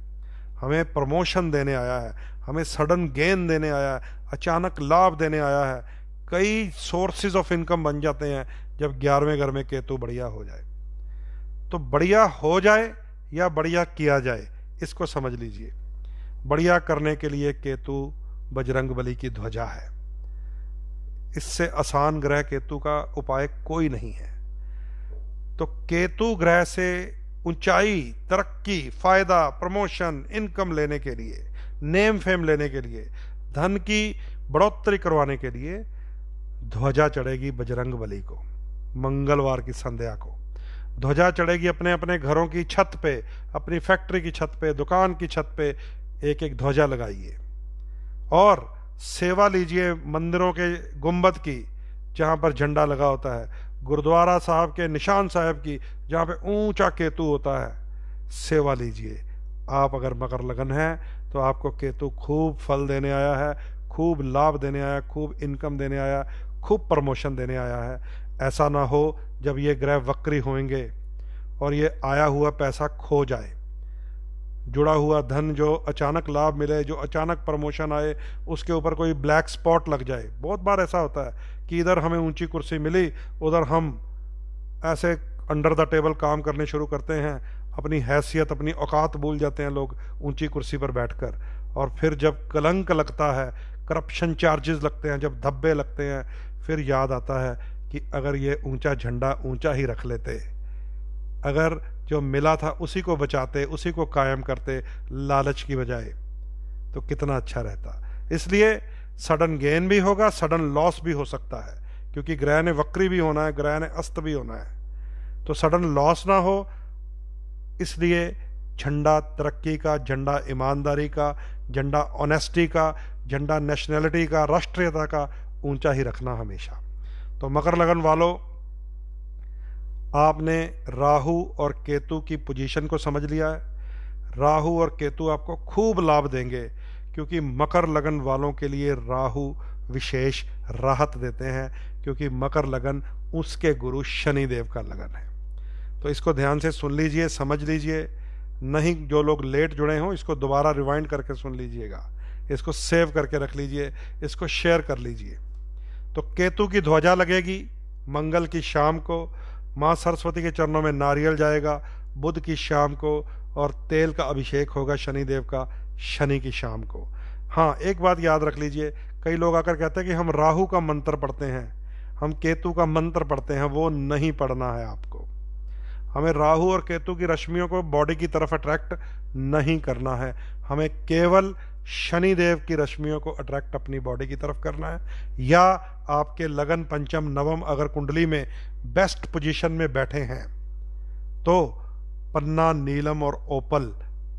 हमें प्रमोशन देने आया है, हमें सडन गेन देने आया है, अचानक लाभ देने आया है। कई सोर्सेज ऑफ इनकम बन जाते हैं जब 11वें घर में केतु बढ़िया हो जाए। तो बढ़िया हो जाए या बढ़िया किया जाए, इसको समझ लीजिए। बढ़िया करने के लिए केतु बजरंगबली की ध्वजा है। इससे आसान ग्रह केतु का उपाय कोई नहीं है। तो केतु ग्रह से ऊंचाई, तरक्की, फायदा, प्रमोशन, इनकम लेने के लिए, नेम फेम लेने के लिए, धन की बढ़ोतरी करवाने के लिए ध्वजा चढ़ेगी बजरंगबली को। मंगलवार की संध्या को ध्वजा चढ़ेगी। अपने अपने घरों की छत पे, अपनी फैक्ट्री की छत पे, दुकान की छत पे एक एक ध्वजा लगाइए, और सेवा लीजिए मंदिरों के गुंबद की जहां पर झंडा लगा होता है, गुरुद्वारा साहब के निशान साहब की जहां पे ऊंचा केतु होता है, सेवा लीजिए। आप अगर मकर लगन है तो आपको केतु खूब फल देने आया है, खूब लाभ देने आया, खूब इनकम देने आया, खूब प्रमोशन देने आया है। ऐसा ना हो जब ये ग्रह वक्री होंगे और ये आया हुआ पैसा खो जाए, जुड़ा हुआ धन जो अचानक लाभ मिले, जो अचानक प्रमोशन आए, उसके ऊपर कोई ब्लैक स्पॉट लग जाए। बहुत बार ऐसा होता है कि इधर हमें ऊंची कुर्सी मिली, उधर हम ऐसे अंडर द टेबल काम करने शुरू करते हैं, अपनी हैसियत, अपनी औकात भूल जाते हैं लोग ऊंची कुर्सी पर बैठकर। और फिर जब कलंक लगता है, करप्शन चार्जेस लगते हैं, जब धब्बे लगते हैं, फिर याद आता है कि अगर ये ऊंचा झंडा ऊंचा ही रख लेते, अगर जो मिला था उसी को बचाते, उसी को कायम करते लालच की बजाय, तो कितना अच्छा रहता। इसलिए सडन गेन भी होगा, सडन लॉस भी हो सकता है, क्योंकि ग्रह ने वक्री भी होना है, ग्रह ने अस्त भी होना है। तो सडन लॉस ना हो, इसलिए झंडा तरक्की का, झंडा ईमानदारी का, झंडा ऑनेस्टी का, झंडा नेशनैलिटी का, राष्ट्रीयता का ऊंचा ही रखना हमेशा। तो मकर लगन वालों, आपने राहु और केतु की पोजीशन को समझ लिया है। राहु और केतु आपको खूब लाभ देंगे, क्योंकि मकर लगन वालों के लिए राहु विशेष राहत देते हैं, क्योंकि मकर लगन उसके गुरु शनि देव का लगन है। तो इसको ध्यान से सुन लीजिए, समझ लीजिए। नहीं, जो लोग लेट जुड़े हों, इसको दोबारा रिवाइंड करके सुन लीजिएगा, इसको सेव करके रख लीजिए, इसको शेयर कर लीजिए। तो केतु की ध्वजा लगेगी मंगल की शाम को, माँ सरस्वती के चरणों में नारियल जाएगा बुध की शाम को, और तेल का अभिषेक होगा शनिदेव का शनि की शाम को। हाँ, एक बात याद रख लीजिए, कई लोग आकर कहते हैं कि हम राहु का मंत्र पढ़ते हैं, हम केतु का मंत्र पढ़ते हैं। वो नहीं पढ़ना है आपको। हमें राहु और केतु की रश्मियों को बॉडी की तरफ अट्रैक्ट नहीं करना है, हमें केवल शनिदेव की रश्मियों को अट्रैक्ट अपनी बॉडी की तरफ करना है। या आपके लगन पंचम नवम अगर कुंडली में बेस्ट पोजीशन में बैठे हैं, तो पन्ना, नीलम और ओपल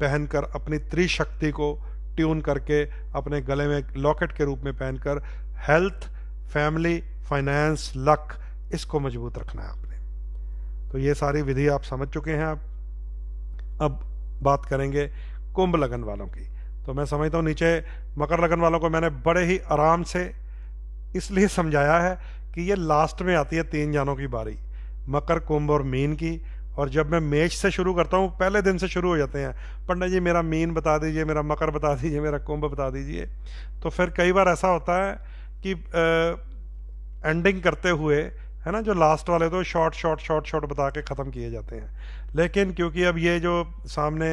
पहनकर अपनी त्रिशक्ति को ट्यून करके अपने गले में लॉकेट के रूप में पहनकर हेल्थ, फैमिली, फाइनेंस, लक, इसको मजबूत रखना है आपने। तो ये सारी विधि आप समझ चुके हैं। आप अब बात करेंगे कुंभ लगन वालों की। तो मैं समझता हूँ नीचे मकर लगन वालों को मैंने बड़े ही आराम से इसलिए समझाया है कि ये लास्ट में आती है 3 जानों की बारी, मकर, कुंभ और मीन की। और जब मैं मेष से शुरू करता हूँ, पहले दिन से शुरू हो जाते हैं, पंडित जी मेरा मीन बता दीजिए, मेरा मकर बता दीजिए, मेरा कुंभ बता दीजिए। तो फिर कई बार ऐसा होता है कि एंडिंग करते हुए, है ना, जो लास्ट वाले तो शॉर्ट बता के ख़त्म किए जाते हैं। लेकिन क्योंकि अब ये जो सामने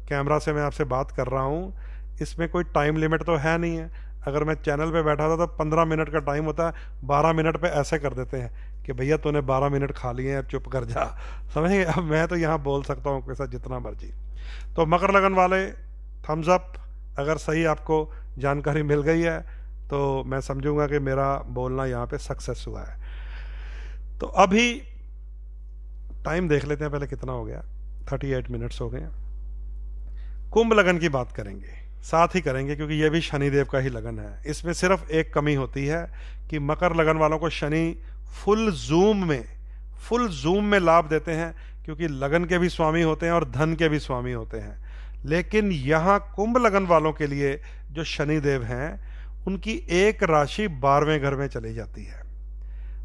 कैमरा से मैं आपसे बात कर रहा हूँ, इसमें कोई टाइम लिमिट तो है नहीं है। अगर मैं चैनल पे बैठा था तो 15 मिनट का टाइम होता है, 12 मिनट पे ऐसे कर देते हैं कि भैया तूने 12 मिनट खा लिए हैं, अब चुप कर जा। समझिए, अब मैं तो यहाँ बोल सकता हूँ आपके साथ जितना मर्जी। तो मकर लगन वाले थम्स अप, अगर सही आपको जानकारी मिल गई है तो मैं समझूंगा कि मेरा बोलना यहाँ पे सक्सेस हुआ है। तो अभी टाइम देख लेते हैं पहले कितना हो गया, 38 मिनट्स हो गए। कुंभ लगन की बात करेंगे, साथ ही करेंगे, क्योंकि यह भी शनिदेव का ही लगन है। इसमें सिर्फ एक कमी होती है कि मकर लगन वालों को शनि फुल जूम में लाभ देते हैं, क्योंकि लगन के भी स्वामी होते हैं और धन के भी स्वामी होते हैं। लेकिन यहाँ कुंभ लगन वालों के लिए जो शनिदेव हैं, उनकी एक राशि 12वें घर में चली जाती है,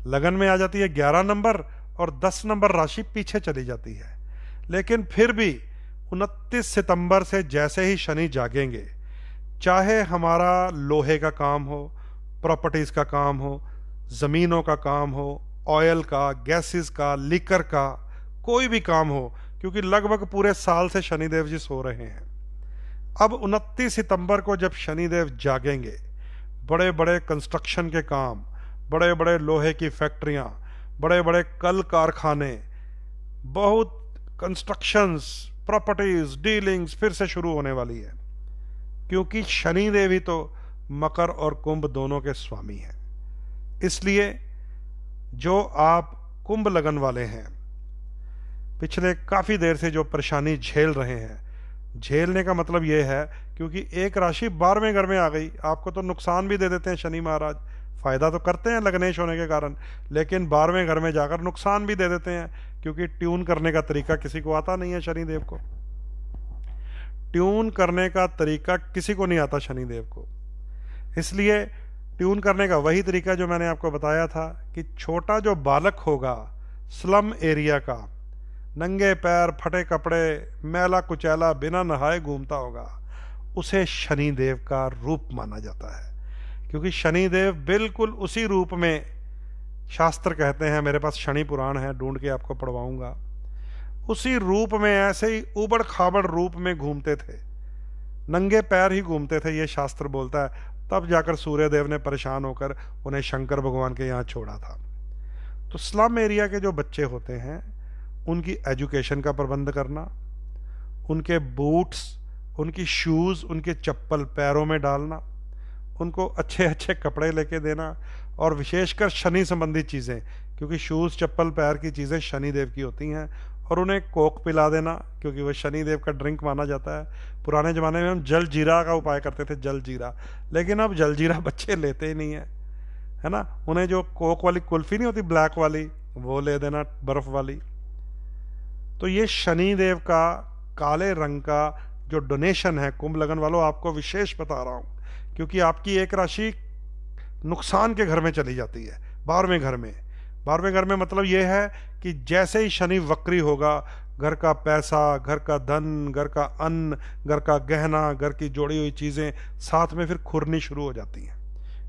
लगन में आ जाती है 11 नंबर, और 10 नंबर राशि पीछे चली जाती है। लेकिन फिर भी 29 सितंबर से जैसे ही शनि जागेंगे, चाहे हमारा लोहे का काम हो, प्रॉपर्टीज का काम हो, जमीनों का काम हो, ऑयल का, गैसेस का, लिकर का, कोई भी काम हो, क्योंकि लगभग पूरे साल से शनिदेव जी सो रहे हैं। अब 29 सितंबर को जब शनिदेव जागेंगे, बड़े बड़े कंस्ट्रक्शन के काम, बड़े बड़े लोहे की फैक्ट्रियां, बड़े बड़े कल कारखाने, बहुत कंस्ट्रक्शंस, प्रॉपर्टीज, डीलिंग्स फिर से शुरू होने वाली है, क्योंकि शनिदेव ही तो मकर और कुंभ दोनों के स्वामी हैं। इसलिए जो आप कुंभ लगन वाले हैं, पिछले काफी देर से जो परेशानी झेल रहे हैं, झेलने का मतलब यह है क्योंकि एक राशि 12वें घर में आ गई, आपको तो नुकसान भी दे देते हैं शनि महाराज, फायदा तो करते हैं लग्नेश होने के कारण, लेकिन 12वें घर में जाकर नुकसान भी दे देते हैं, क्योंकि ट्यून करने का तरीका किसी को आता नहीं है। शनिदेव को ट्यून करने का तरीका किसी को नहीं आता, शनिदेव को। इसलिए ट्यून करने का वही तरीका जो मैंने आपको बताया था कि छोटा जो बालक होगा स्लम एरिया का, नंगे पैर, फटे कपड़े, मैला कुचैला, बिना नहाए घूमता होगा, उसे शनिदेव का रूप माना जाता है। क्योंकि शनिदेव बिल्कुल उसी रूप में, शास्त्र कहते हैं, मेरे पास शनि पुराण है, ढूंढ के आपको पढ़वाऊंगा, उसी रूप में, ऐसे ही उबड़ खाबड़ रूप में घूमते थे, नंगे पैर ही घूमते थे, ये शास्त्र बोलता है। तब जाकर सूर्यदेव ने परेशान होकर उन्हें शंकर भगवान के यहाँ छोड़ा था। तो स्लम एरिया के जो बच्चे होते हैं उनकी एजुकेशन का प्रबंध करना, उनके बूट्स, उनकी शूज़, उनके चप्पल पैरों में डालना, उनको अच्छे अच्छे कपड़े लेके देना, और विशेषकर शनि संबंधी चीज़ें, क्योंकि शूज़, चप्पल, पैर की चीज़ें शनिदेव की होती हैं, और उन्हें कोक पिला देना, क्योंकि वह शनिदेव का ड्रिंक माना जाता है। पुराने ज़माने में हम जल जीरा का उपाय करते थे, जल जीरा, लेकिन अब जल जीरा बच्चे लेते ही नहीं है, है ना। उन्हें जो कोक वाली कुल्फ़ी नहीं होती ब्लैक वाली, वो ले देना, बर्फ़ वाली। तो ये शनिदेव का काले रंग का जो डोनेशन है, कुंभ लगन वालों आपको विशेष बता रहा हूँ, क्योंकि आपकी एक राशि नुकसान के घर में चली जाती है, 12वें घर में। 12वें घर में मतलब ये है कि जैसे ही शनि वक्री होगा, घर का पैसा, घर का धन, घर का अन्न, घर का गहना, घर की जोड़ी हुई चीज़ें साथ में फिर खुरनी शुरू हो जाती हैं,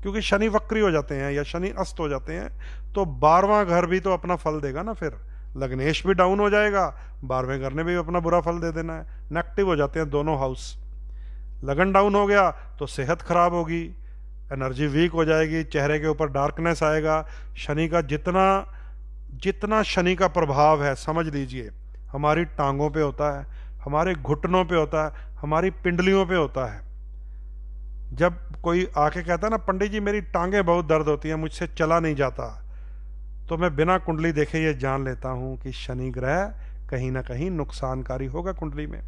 क्योंकि शनि वक्री हो जाते हैं या शनि अस्त हो जाते हैं। तो 12वां घर भी तो अपना फल देगा ना, फिर लग्नेश भी डाउन हो जाएगा, 12वें घर ने भी अपना बुरा फल दे देना है। नेगेटिव हो जाते हैं दोनों हाउस। लगन डाउन हो गया तो सेहत खराब होगी, एनर्जी वीक हो जाएगी, चेहरे के ऊपर डार्कनेस आएगा। शनि का जितना शनि का प्रभाव है, समझ लीजिए, हमारी टांगों पे होता है, हमारे घुटनों पे होता है, हमारी पिंडलियों पे होता है। जब कोई आके कहता है ना, पंडित जी मेरी टांगें बहुत दर्द होती हैं, मुझसे चला नहीं जाता, तो मैं बिना कुंडली देखे ये जान लेता हूं कि शनि ग्रह कहीं ना कहीं नुकसानकारी होगा कुंडली में।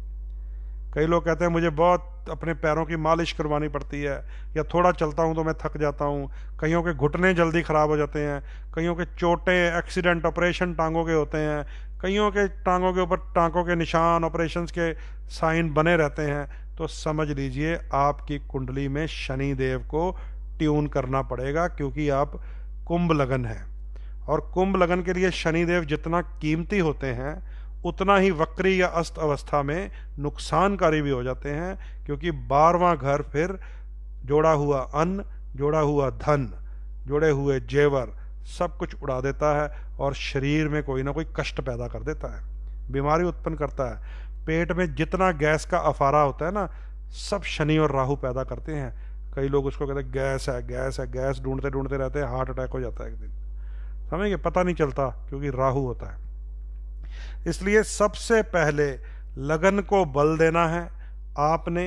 कई लोग कहते हैं मुझे बहुत अपने पैरों की मालिश करवानी पड़ती है, या थोड़ा चलता हूं तो मैं थक जाता हूं। कईयों के घुटने जल्दी ख़राब हो जाते हैं, कईयों के चोटें, एक्सीडेंट, ऑपरेशन टांगों के होते हैं, कईयों के टांगों के ऊपर टांकों के निशान, ऑपरेशंस के साइन बने रहते हैं। तो समझ लीजिए आपकी कुंडली में शनि देव को ट्यून करना पड़ेगा, क्योंकि आप कुंभ लगन है, और कुंभ लगन के लिए शनिदेव जितना कीमती होते हैं उतना ही वक्री या अस्त अवस्था में नुकसानकारी भी हो जाते हैं, क्योंकि 12वां घर फिर जोड़ा हुआ अन्न, जोड़ा हुआ धन, जोड़े हुए जेवर सब कुछ उड़ा देता है, और शरीर में कोई ना कोई कष्ट पैदा कर देता है, बीमारी उत्पन्न करता है। पेट में जितना गैस का अफारा होता है ना, सब शनि और राहु पैदा करते हैं। कई लोग उसको कहते हैं गैस है, गैस है, गैस ढूंढते ढूंढते रहते हैं, हार्ट अटैक हो जाता है एक दिन, समझिए, पता नहीं चलता, क्योंकि राहु होता है। इसलिए सबसे पहले लगन को बल देना है आपने।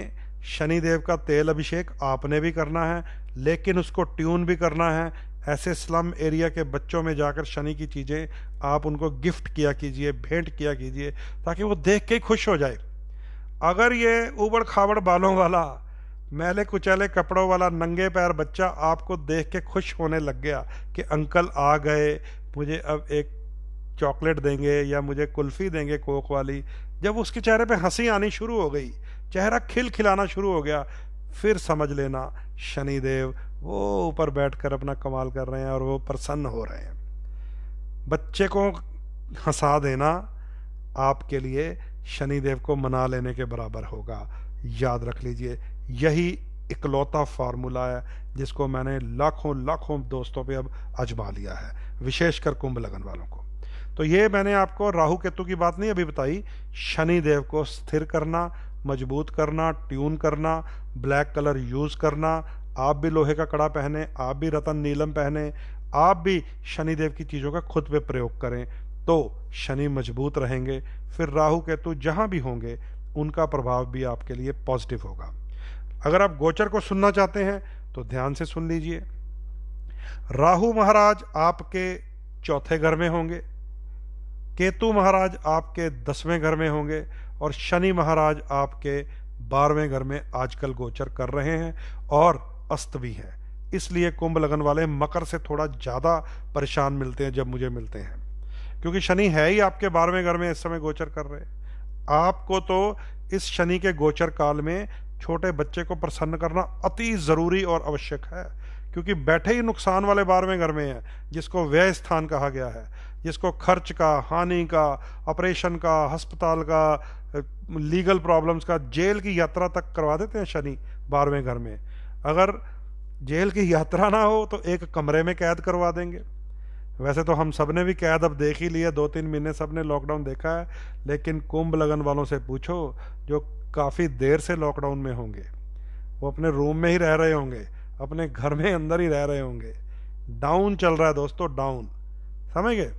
शनिदेव का तेल अभिषेक आपने भी करना है, लेकिन उसको ट्यून भी करना है। ऐसे स्लम एरिया के बच्चों में जाकर शनि की चीज़ें आप उनको गिफ्ट किया कीजिए, भेंट किया कीजिए, ताकि वो देख के खुश हो जाए। अगर ये उबड़ खाबड़ बालों वाला, मैले कुचैले कपड़ों वाला, नंगे पैर बच्चा आपको देख के खुश होने लग गया कि अंकल आ गए, मुझे अब एक चॉकलेट देंगे या मुझे कुल्फ़ी देंगे कोक वाली, जब उसके चेहरे पे हंसी आनी शुरू हो गई, चेहरा खिलखिलाना शुरू हो गया, फिर समझ लेना शनिदेव वो ऊपर बैठकर अपना कमाल कर रहे हैं और वो प्रसन्न हो रहे हैं। बच्चे को हंसा देना आपके लिए शनिदेव को मना लेने के बराबर होगा। याद रख लीजिए, यही इकलौता फार्मूला है जिसको मैंने लाखों लाखों दोस्तों पे अब आजमा लिया है, विशेषकर कुंभ लगन वालों को। तो ये मैंने आपको राहु केतु की बात नहीं अभी बताई, शनिदेव को स्थिर करना, मजबूत करना, ट्यून करना, ब्लैक कलर यूज़ करना। आप भी लोहे का कड़ा पहने, आप भी रतन नीलम पहने, आप भी शनिदेव की चीज़ों का खुद पे प्रयोग करें, तो शनि मजबूत रहेंगे। फिर राहु केतु जहाँ भी होंगे उनका प्रभाव भी आपके लिए पॉजिटिव होगा। अगर आप गोचर को सुनना चाहते हैं तो ध्यान से सुन लीजिए। राहु महाराज आपके चौथे घर में होंगे, केतु महाराज आपके 10वें घर में होंगे, और शनि महाराज आपके 12वें घर में आजकल गोचर कर रहे हैं और अस्त भी हैं। इसलिए कुंभ लगन वाले मकर से थोड़ा ज़्यादा परेशान मिलते हैं जब मुझे मिलते हैं, क्योंकि शनि है ही आपके 12वें घर में इस समय गोचर कर रहे हैं। आपको तो इस शनि के गोचर काल में छोटे बच्चे को प्रसन्न करना अति ज़रूरी और आवश्यक है, क्योंकि बैठे ही नुकसान वाले 12वें घर में है, जिसको व्यय स्थान कहा गया है, जिसको खर्च का, हानि का, ऑपरेशन का, अस्पताल का, लीगल प्रॉब्लम्स का, जेल की यात्रा तक करवा देते हैं शनि 12वें घर में। अगर जेल की यात्रा ना हो तो एक कमरे में कैद करवा देंगे। वैसे तो हम सब ने भी कैद अब देख ही लिया, 2-3 महीने सब ने लॉकडाउन देखा है, लेकिन कुंभ लगन वालों से पूछो जो काफ़ी देर से लॉकडाउन में होंगे, वो अपने रूम में ही रह रहे होंगे, अपने घर में अंदर ही रह रहे होंगे। डाउन चल रहा है दोस्तों, डाउन, समझ गए।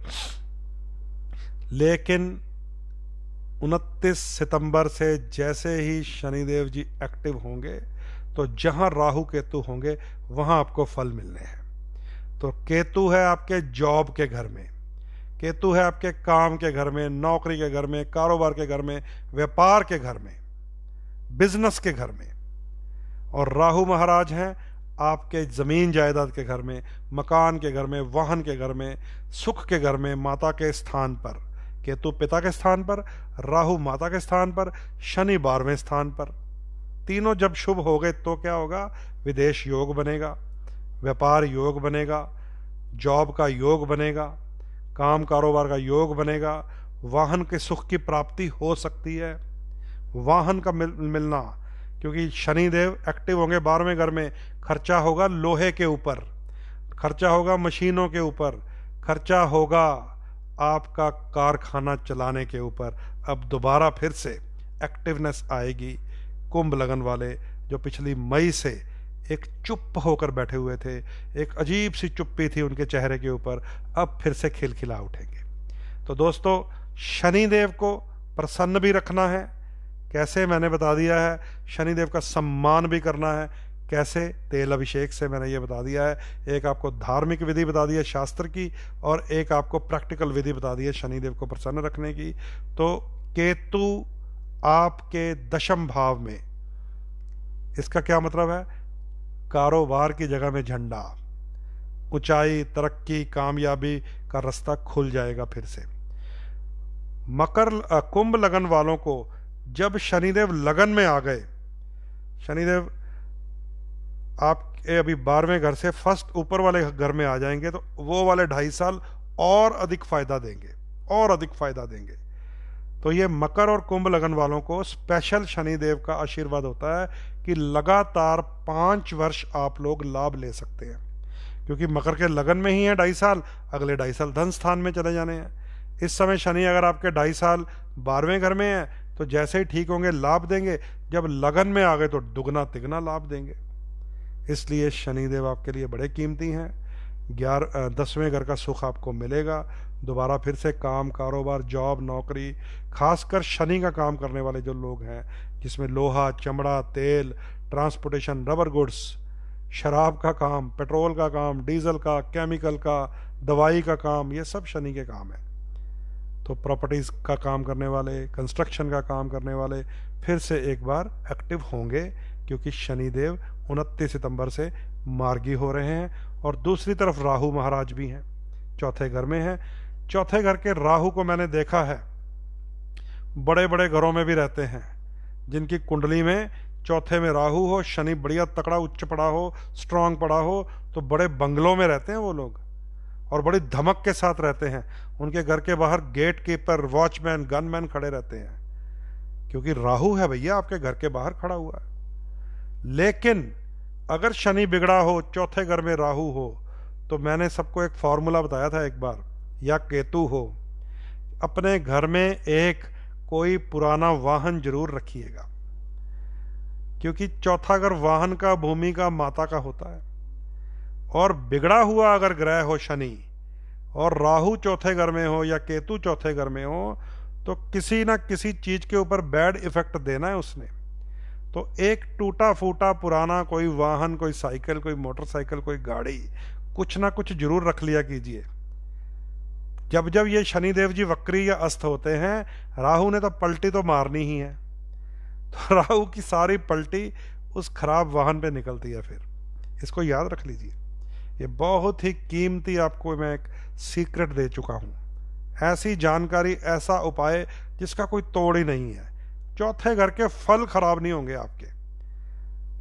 लेकिन 29 सितंबर से जैसे ही शनिदेव जी एक्टिव होंगे तो जहां राहु केतु होंगे वहां आपको फल मिलने हैं। तो केतु है आपके जॉब के घर में, केतु है आपके काम के घर में, नौकरी के घर में, कारोबार के घर में, व्यापार के घर में, बिजनेस के घर में। और राहु महाराज हैं आपके जमीन जायदाद के घर में, मकान के घर में, वाहन के घर में, सुख के घर में, माता के स्थान पर। केतु पिता के स्थान पर, राहु माता के स्थान पर, शनि 12वें स्थान पर। तीनों जब शुभ हो गए तो क्या होगा? विदेश योग बनेगा, व्यापार योग बनेगा, जॉब का योग बनेगा, काम कारोबार का योग बनेगा, वाहन के सुख की प्राप्ति हो सकती है, वाहन का मिलना, क्योंकि शनिदेव एक्टिव होंगे 12वें घर में। खर्चा होगा लोहे के ऊपर, खर्चा होगा मशीनों के ऊपर, खर्चा होगा आपका कारखाना चलाने के ऊपर। अब दोबारा फिर से एक्टिवनेस आएगी। कुंभ लगन वाले जो पिछली मई से एक चुप होकर बैठे हुए थे, एक अजीब सी चुप्पी थी उनके चेहरे के ऊपर, अब फिर से खिलखिला उठेंगे। तो दोस्तों, शनिदेव को प्रसन्न भी रखना है, कैसे मैंने बता दिया है। शनिदेव का सम्मान भी करना है, कैसे? तेल अभिषेक से मैंने ये बता दिया है। एक आपको धार्मिक विधि बता दी है शास्त्र की, और एक आपको प्रैक्टिकल विधि बता दी है शनिदेव को प्रसन्न रखने की। तो केतु आपके 10वें भाव में, इसका क्या मतलब है? कारोबार की जगह में झंडा, ऊंचाई, तरक्की, कामयाबी का रास्ता खुल जाएगा फिर से। कुंभ लगन वालों को जब शनिदेव लगन में आ गए, शनिदेव आपके अभी 12वें घर से फर्स्ट ऊपर वाले घर में आ जाएंगे, तो वो वाले 2.5 साल और अधिक फायदा देंगे, और अधिक फायदा देंगे। तो ये मकर और कुंभ लगन वालों को स्पेशल शनिदेव का आशीर्वाद होता है कि लगातार 5 वर्ष आप लोग लाभ ले सकते हैं, क्योंकि मकर के लगन में ही है 2.5 साल, अगले 2.5 साल धन स्थान में चले जाने हैं। इस समय शनि अगर आपके 2.5 साल 12वें घर में है तो जैसे ही ठीक होंगे लाभ देंगे, जब लगन में आ गए तो दुगना तिगना लाभ देंगे। इसलिए शनिदेव आपके लिए बड़े कीमती हैं। 10वें घर का सुख आपको मिलेगा। दोबारा फिर से काम, कारोबार, जॉब, नौकरी, खासकर शनि का काम करने वाले जो लोग हैं, जिसमें लोहा, चमड़ा, तेल, ट्रांसपोर्टेशन, रबर गुड्स, शराब का काम, पेट्रोल का काम, डीजल का, केमिकल का, दवाई का काम, ये सब शनि के काम है। तो प्रॉपर्टीज़ का काम करने वाले, कंस्ट्रक्शन का काम करने वाले फिर से एक बार एक्टिव होंगे, क्योंकि शनिदेव 29 सितंबर से मार्गी हो रहे हैं। और दूसरी तरफ राहु महाराज भी हैं, 4थे घर में हैं। 4थे घर के राहु को मैंने देखा है बड़े बड़े घरों में भी रहते हैं, जिनकी कुंडली में 4थे में राहु हो, शनि बढ़िया तकड़ा उच्च पड़ा हो, स्ट्रांग पड़ा हो, तो बड़े बंगलों में रहते हैं वो लोग, और बड़ी धमक के साथ रहते हैं। उनके घर के बाहर गेट कीपर, वॉचमैन, गनमैन खड़े रहते हैं, क्योंकि राहु है भैया आपके घर के बाहर खड़ा हुआ है। लेकिन अगर शनि बिगड़ा हो, 4थे घर में राहु हो, तो मैंने सबको एक फॉर्मूला बताया था एक बार, या केतु हो, अपने घर में एक कोई पुराना वाहन जरूर रखिएगा, क्योंकि 4था घर वाहन का, भूमि का, माता का होता है। और बिगड़ा हुआ अगर ग्रह हो शनि, और राहु 4थे घर में हो या केतु 4थे घर में हो, तो किसी ना किसी चीज के ऊपर बैड इफेक्ट देना है उसने। तो एक टूटा फूटा पुराना कोई वाहन, कोई साइकिल, कोई मोटरसाइकिल, कोई गाड़ी, कुछ ना कुछ जरूर रख लिया कीजिए। जब जब ये शनिदेव जी वक्री या अस्त होते हैं, राहु ने तो पलटी तो मारनी ही है, तो राहु की सारी पलटी उस खराब वाहन पे निकलती है फिर। इसको याद रख लीजिए। ये बहुत ही कीमती आपको मैं एक सीक्रेट दे चुका हूँ, ऐसी जानकारी, ऐसा उपाय जिसका कोई तोड़ ही नहीं है। चौथे घर के फल खराब नहीं होंगे आपके,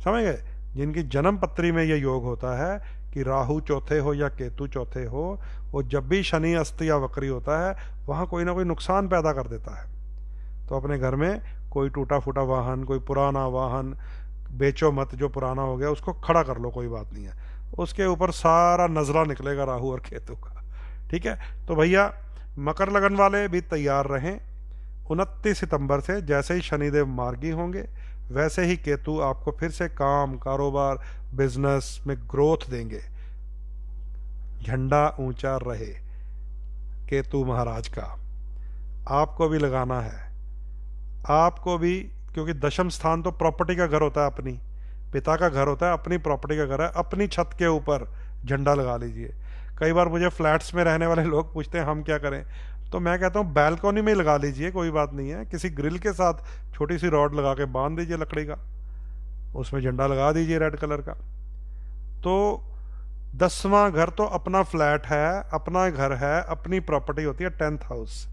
समझ गए। जिनकी जन्म पत्री में यह योग होता है कि राहु चौथे हो या केतु चौथे हो, वो जब भी शनि अस्त या वक्री होता है वहाँ कोई ना कोई नुकसान पैदा कर देता है। तो अपने घर में कोई टूटा फूटा वाहन, कोई पुराना वाहन बेचो मत, जो पुराना हो गया उसको खड़ा कर लो, कोई बात नहीं है, उसके ऊपर सारा नजरा निकलेगा राहु और केतु का। ठीक है, तो भैया मकर लगन वाले भी तैयार रहें। 29 सितंबर से जैसे ही शनिदेव मार्गी होंगे वैसे ही केतु आपको फिर से काम, कारोबार, बिजनेस में ग्रोथ देंगे। झंडा ऊंचा रहे केतु महाराज का, आपको भी लगाना है, आपको भी, क्योंकि दशम स्थान तो प्रॉपर्टी का घर होता है, अपनी पिता का घर होता है, अपनी प्रॉपर्टी का घर है। अपनी छत के ऊपर झंडा लगा लीजिए। कई बार मुझे फ्लैट्स में रहने वाले लोग पूछते हैं हम क्या करें, तो मैं कहता हूँ बैल्कनी में लगा लीजिए, कोई बात नहीं है। किसी ग्रिल के साथ छोटी सी रॉड लगा के बांध दीजिए लकड़ी का, उसमें झंडा लगा दीजिए रेड कलर का। तो 10वां घर तो अपना फ्लैट है, अपना घर है, अपनी प्रॉपर्टी होती है 10th हाउस,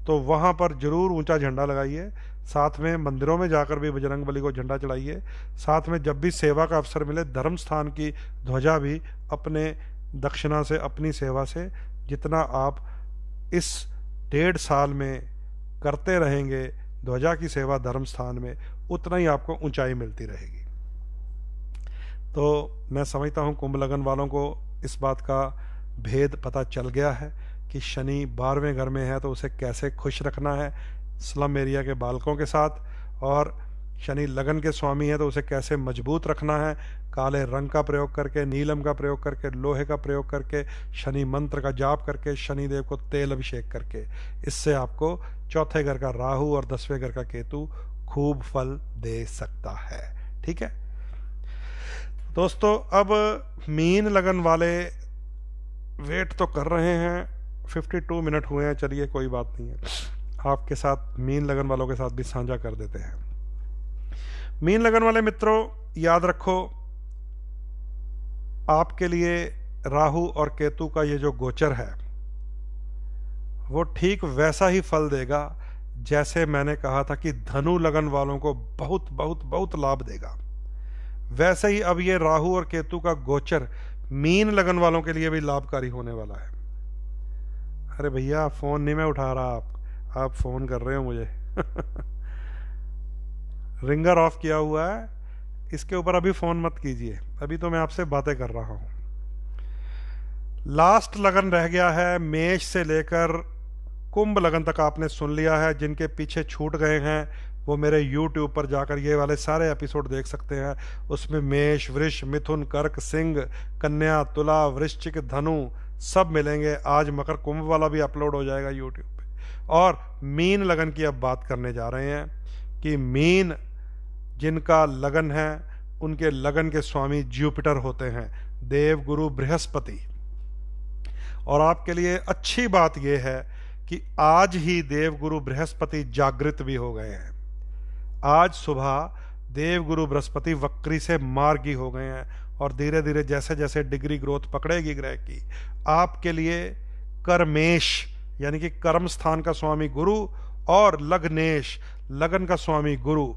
तो वहाँ पर जरूर ऊंचा झंडा लगाइए। साथ में मंदिरों में जाकर भी बजरंग बली को झंडा चढ़ाइए। साथ में जब भी सेवा का अवसर मिले धर्म स्थान की ध्वजा भी अपने दक्षिणा से, अपनी सेवा से जितना आप इस 1.5 साल में करते रहेंगे ध्वजा की सेवा धर्म स्थान में, उतना ही आपको ऊंचाई मिलती रहेगी। तो मैं समझता हूँ कुंभ लगन वालों को इस बात का भेद पता चल गया है कि शनि 12वें घर में है तो उसे कैसे खुश रखना है स्लम एरिया के बालकों के साथ, और शनि लगन के स्वामी है तो उसे कैसे मजबूत रखना है काले रंग का प्रयोग करके, नीलम का प्रयोग करके, लोहे का प्रयोग करके, शनि मंत्र का जाप करके, शनिदेव को तेल अभिषेक करके। इससे आपको चौथे घर का राहु और 10वें घर का केतु खूब फल दे सकता है। ठीक है दोस्तों, अब मीन लगन वाले वेट तो कर रहे हैं, 52 मिनट हुए हैं, चलिए कोई बात नहीं है, आपके साथ मीन लगन वालों के साथ भी साझा कर देते हैं। मीन लगन वाले मित्रों, याद रखो आपके लिए राहु और केतु का ये जो गोचर है वो ठीक वैसा ही फल देगा जैसे मैंने कहा था कि धनु लगन वालों को बहुत बहुत बहुत लाभ देगा। वैसे ही अब ये राहु और केतु का गोचर मीन लगन वालों के लिए भी लाभकारी होने वाला है। अरे भैया फोन नहीं मैं उठा रहा, आप फोन कर रहे हो मुझे रिंगर ऑफ किया हुआ है, इसके ऊपर अभी फोन मत कीजिए, अभी तो मैं आपसे बातें कर रहा हूं। लास्ट लगन रह गया है, मेष से लेकर कुंभ लगन तक आपने सुन लिया है। जिनके पीछे छूट गए हैं वो मेरे YouTube पर जाकर ये वाले सारे एपिसोड देख सकते हैं। उसमें मेष, वृष, मिथुन, कर्क, सिंह, कन्या, तुला, वृश्चिक, धनु सब मिलेंगे। आज मकर कुंभ वाला भी अपलोड हो जाएगा YouTube पे। और मीन लगन की अब बात करने जा रहे हैं कि मीन जिनका लगन है उनके लगन के स्वामी जुपिटर होते हैं, देव गुरु बृहस्पति। और आपके लिए अच्छी बात यह है कि आज ही देव गुरु बृहस्पति जागृत भी हो गए हैं। आज सुबह देव गुरु बृहस्पति वक्री से मार्गी हो गए हैं और धीरे धीरे जैसे जैसे डिग्री ग्रोथ पकड़ेगी ग्रह की, आपके लिए कर्मेश यानी कि कर्म स्थान का स्वामी गुरु और लग्नेश लगन का स्वामी गुरु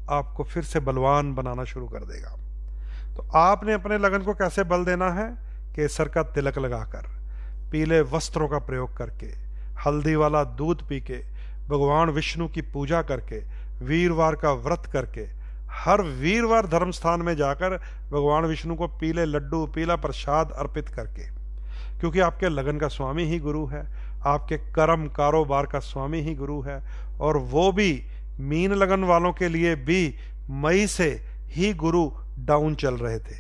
आपको फिर से बलवान बनाना शुरू कर देगा। तो आपने अपने लगन को कैसे बल देना है? केसर का तिलक लगाकर, पीले वस्त्रों का प्रयोग करके, हल्दी वाला दूध पी के, भगवान विष्णु की पूजा करके, वीरवार का व्रत करके, हर वीरवार धर्म स्थान में जाकर भगवान विष्णु को पीले लड्डू, पीला प्रसाद अर्पित करके, क्योंकि आपके लगन का स्वामी ही गुरु है, आपके कर्म कारोबार का स्वामी ही गुरु है। और वो भी मीन लगन वालों के लिए भी मई से ही गुरु डाउन चल रहे थे।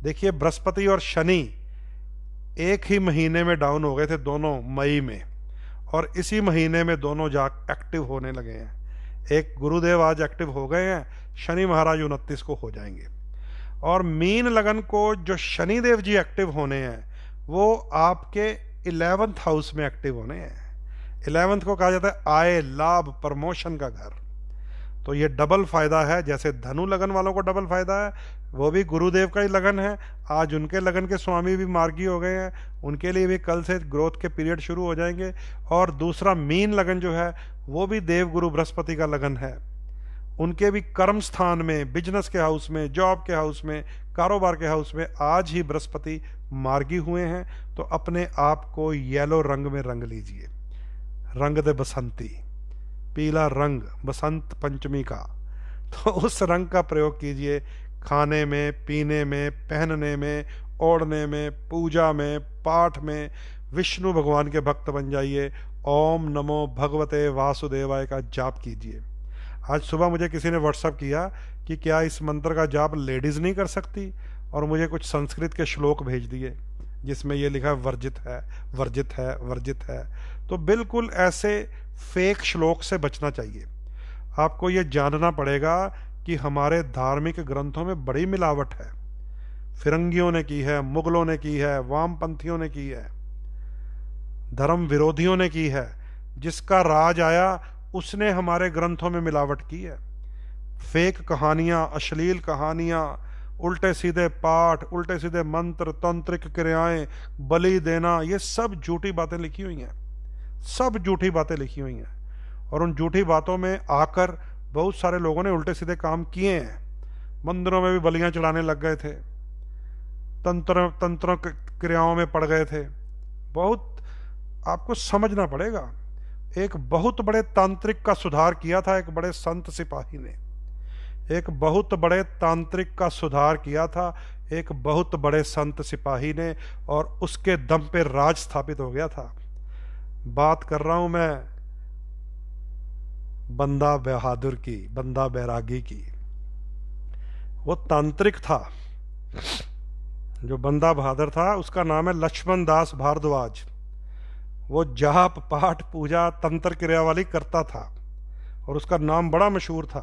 देखिए बृहस्पति और शनि एक ही महीने में डाउन हो गए थे, दोनों मई में, और इसी महीने में दोनों जा एक्टिव होने लगे हैं। एक गुरुदेव आज एक्टिव हो गए हैं, शनि महाराज 29 को हो जाएंगे। और मीन लगन को जो शनि देव जी एक्टिव होने हैं वो आपके 11th हाउस में एक्टिव होने हैं। 11th को कहा जाता है आय, लाभ, प्रमोशन का घर। तो ये डबल फायदा है, जैसे धनु लगन वालों को डबल फायदा है वो भी गुरुदेव का ही लगन है। आज उनके लगन के स्वामी भी मार्गी हो गए हैं, उनके लिए भी कल से ग्रोथ के पीरियड शुरू हो जाएंगे। और दूसरा मीन लगन जो है वो भी देव गुरु बृहस्पति का लगन है, उनके भी कर्म स्थान में, बिजनेस के हाउस में, जॉब के हाउस में, कारोबार के हाउस में आज ही बृहस्पति मार्गी हुए हैं। तो अपने आप को येलो रंग में रंग लीजिए, रंग दे बसंती, पीला रंग बसंत पंचमी का, तो उस रंग का प्रयोग कीजिए खाने में, पीने में, पहनने में, ओढ़ने में, पूजा में, पाठ में। विष्णु भगवान के भक्त बन जाइए। ओम नमो भगवते वासुदेवाय का जाप कीजिए। आज सुबह मुझे किसी ने व्हाट्सअप किया कि क्या इस मंत्र का जाप लेडीज नहीं कर सकती, और मुझे कुछ संस्कृत के श्लोक भेज दिए जिसमें ये लिखा है वर्जित है, वर्जित है, वर्जित है। तो बिल्कुल ऐसे फेक श्लोक से बचना चाहिए। आपको ये जानना पड़ेगा कि हमारे धार्मिक ग्रंथों में बड़ी मिलावट है। फिरंगियों ने की है, मुगलों ने की है, वामपंथियों ने की है, धर्म विरोधियों ने की है। जिसका राज आया उसने हमारे ग्रंथों में मिलावट की है। फेक कहानियां, अश्लील कहानियां, उल्टे सीधे पाठ, उल्टे सीधे मंत्र, तंत्रिक क्रियाएं, बलि देना, ये सब झूठी बातें लिखी हुई हैं, सब झूठी बातें लिखी हुई हैं। और उन झूठी बातों में आकर बहुत सारे लोगों ने उल्टे सीधे काम किए हैं। मंदिरों में भी बलियां चढ़ाने लग गए थे, तंत्र क्रियाओं में पड़ गए थे। बहुत आपको समझना पड़ेगा। एक बहुत बड़े तांत्रिक का सुधार किया था एक बड़े संत सिपाही ने, एक बहुत बड़े तांत्रिक का सुधार किया था एक बहुत बड़े संत सिपाही ने, और उसके दम पे राज स्थापित हो गया था। बात कर रहा हूं मैं बंदा बहादुर की, बंदा बैरागी की। वो तांत्रिक था। जो बंदा बहादुर था उसका नाम है लक्ष्मण दास भारद्वाज। वो जाप, पाठ, पूजा, तंत्र क्रिया वाली करता था, और उसका नाम बड़ा मशहूर था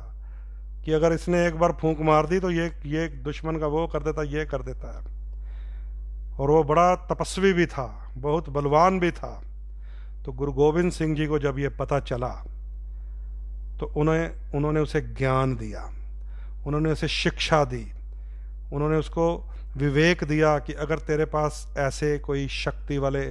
कि अगर इसने एक बार फूंक मार दी तो ये दुश्मन का वो कर देता, ये कर देता है। और वो बड़ा तपस्वी भी था, बहुत बलवान भी था। तो गुरु गोविंद सिंह जी को जब ये पता चला तो उन्होंने उसे ज्ञान दिया, उन्होंने उसे शिक्षा दी, उन्होंने उसको विवेक दिया कि अगर तेरे पास ऐसे कोई शक्ति वाले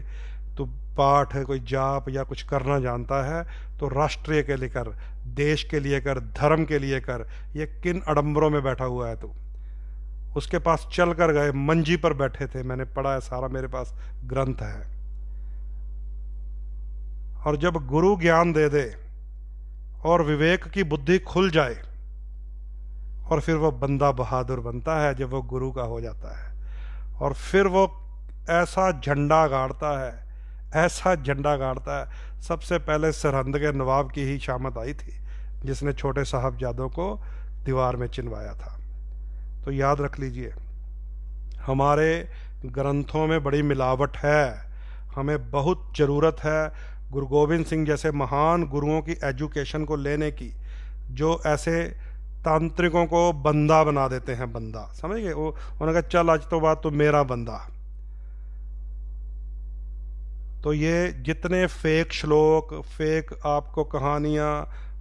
तो पाठ है, कोई जाप या कुछ करना जानता है तो राष्ट्रीय के लिए कर, देश के लिए कर, धर्म के लिए कर। ये किन अडंबरों में बैठा हुआ है तू। उसके पास चल कर गए, मंजी पर बैठे थे, मैंने पढ़ा है सारा, मेरे पास ग्रंथ है। और जब गुरु ज्ञान दे दे और विवेक की बुद्धि खुल जाए, और फिर वो बंदा बहादुर बनता है जब वो गुरु का हो जाता है। और फिर वो ऐसा झंडा गाड़ता है, ऐसा झंडा गाड़ता है। सबसे पहले सरहंद के नवाब की ही शामत आई थी जिसने छोटे साहबजादों को दीवार में चिनवाया था। तो याद रख लीजिए, हमारे ग्रंथों में बड़ी मिलावट है। हमें बहुत ज़रूरत है गुरु गोविंद सिंह जैसे महान गुरुओं की एजुकेशन को लेने की, जो ऐसे तांत्रिकों को बंदा बना देते हैं। बंदा, समझ गए? वो उन्होंने कहा चल आज तो बात तो मेरा बंदा। तो ये जितने फेक श्लोक, फेक आपको कहानियाँ,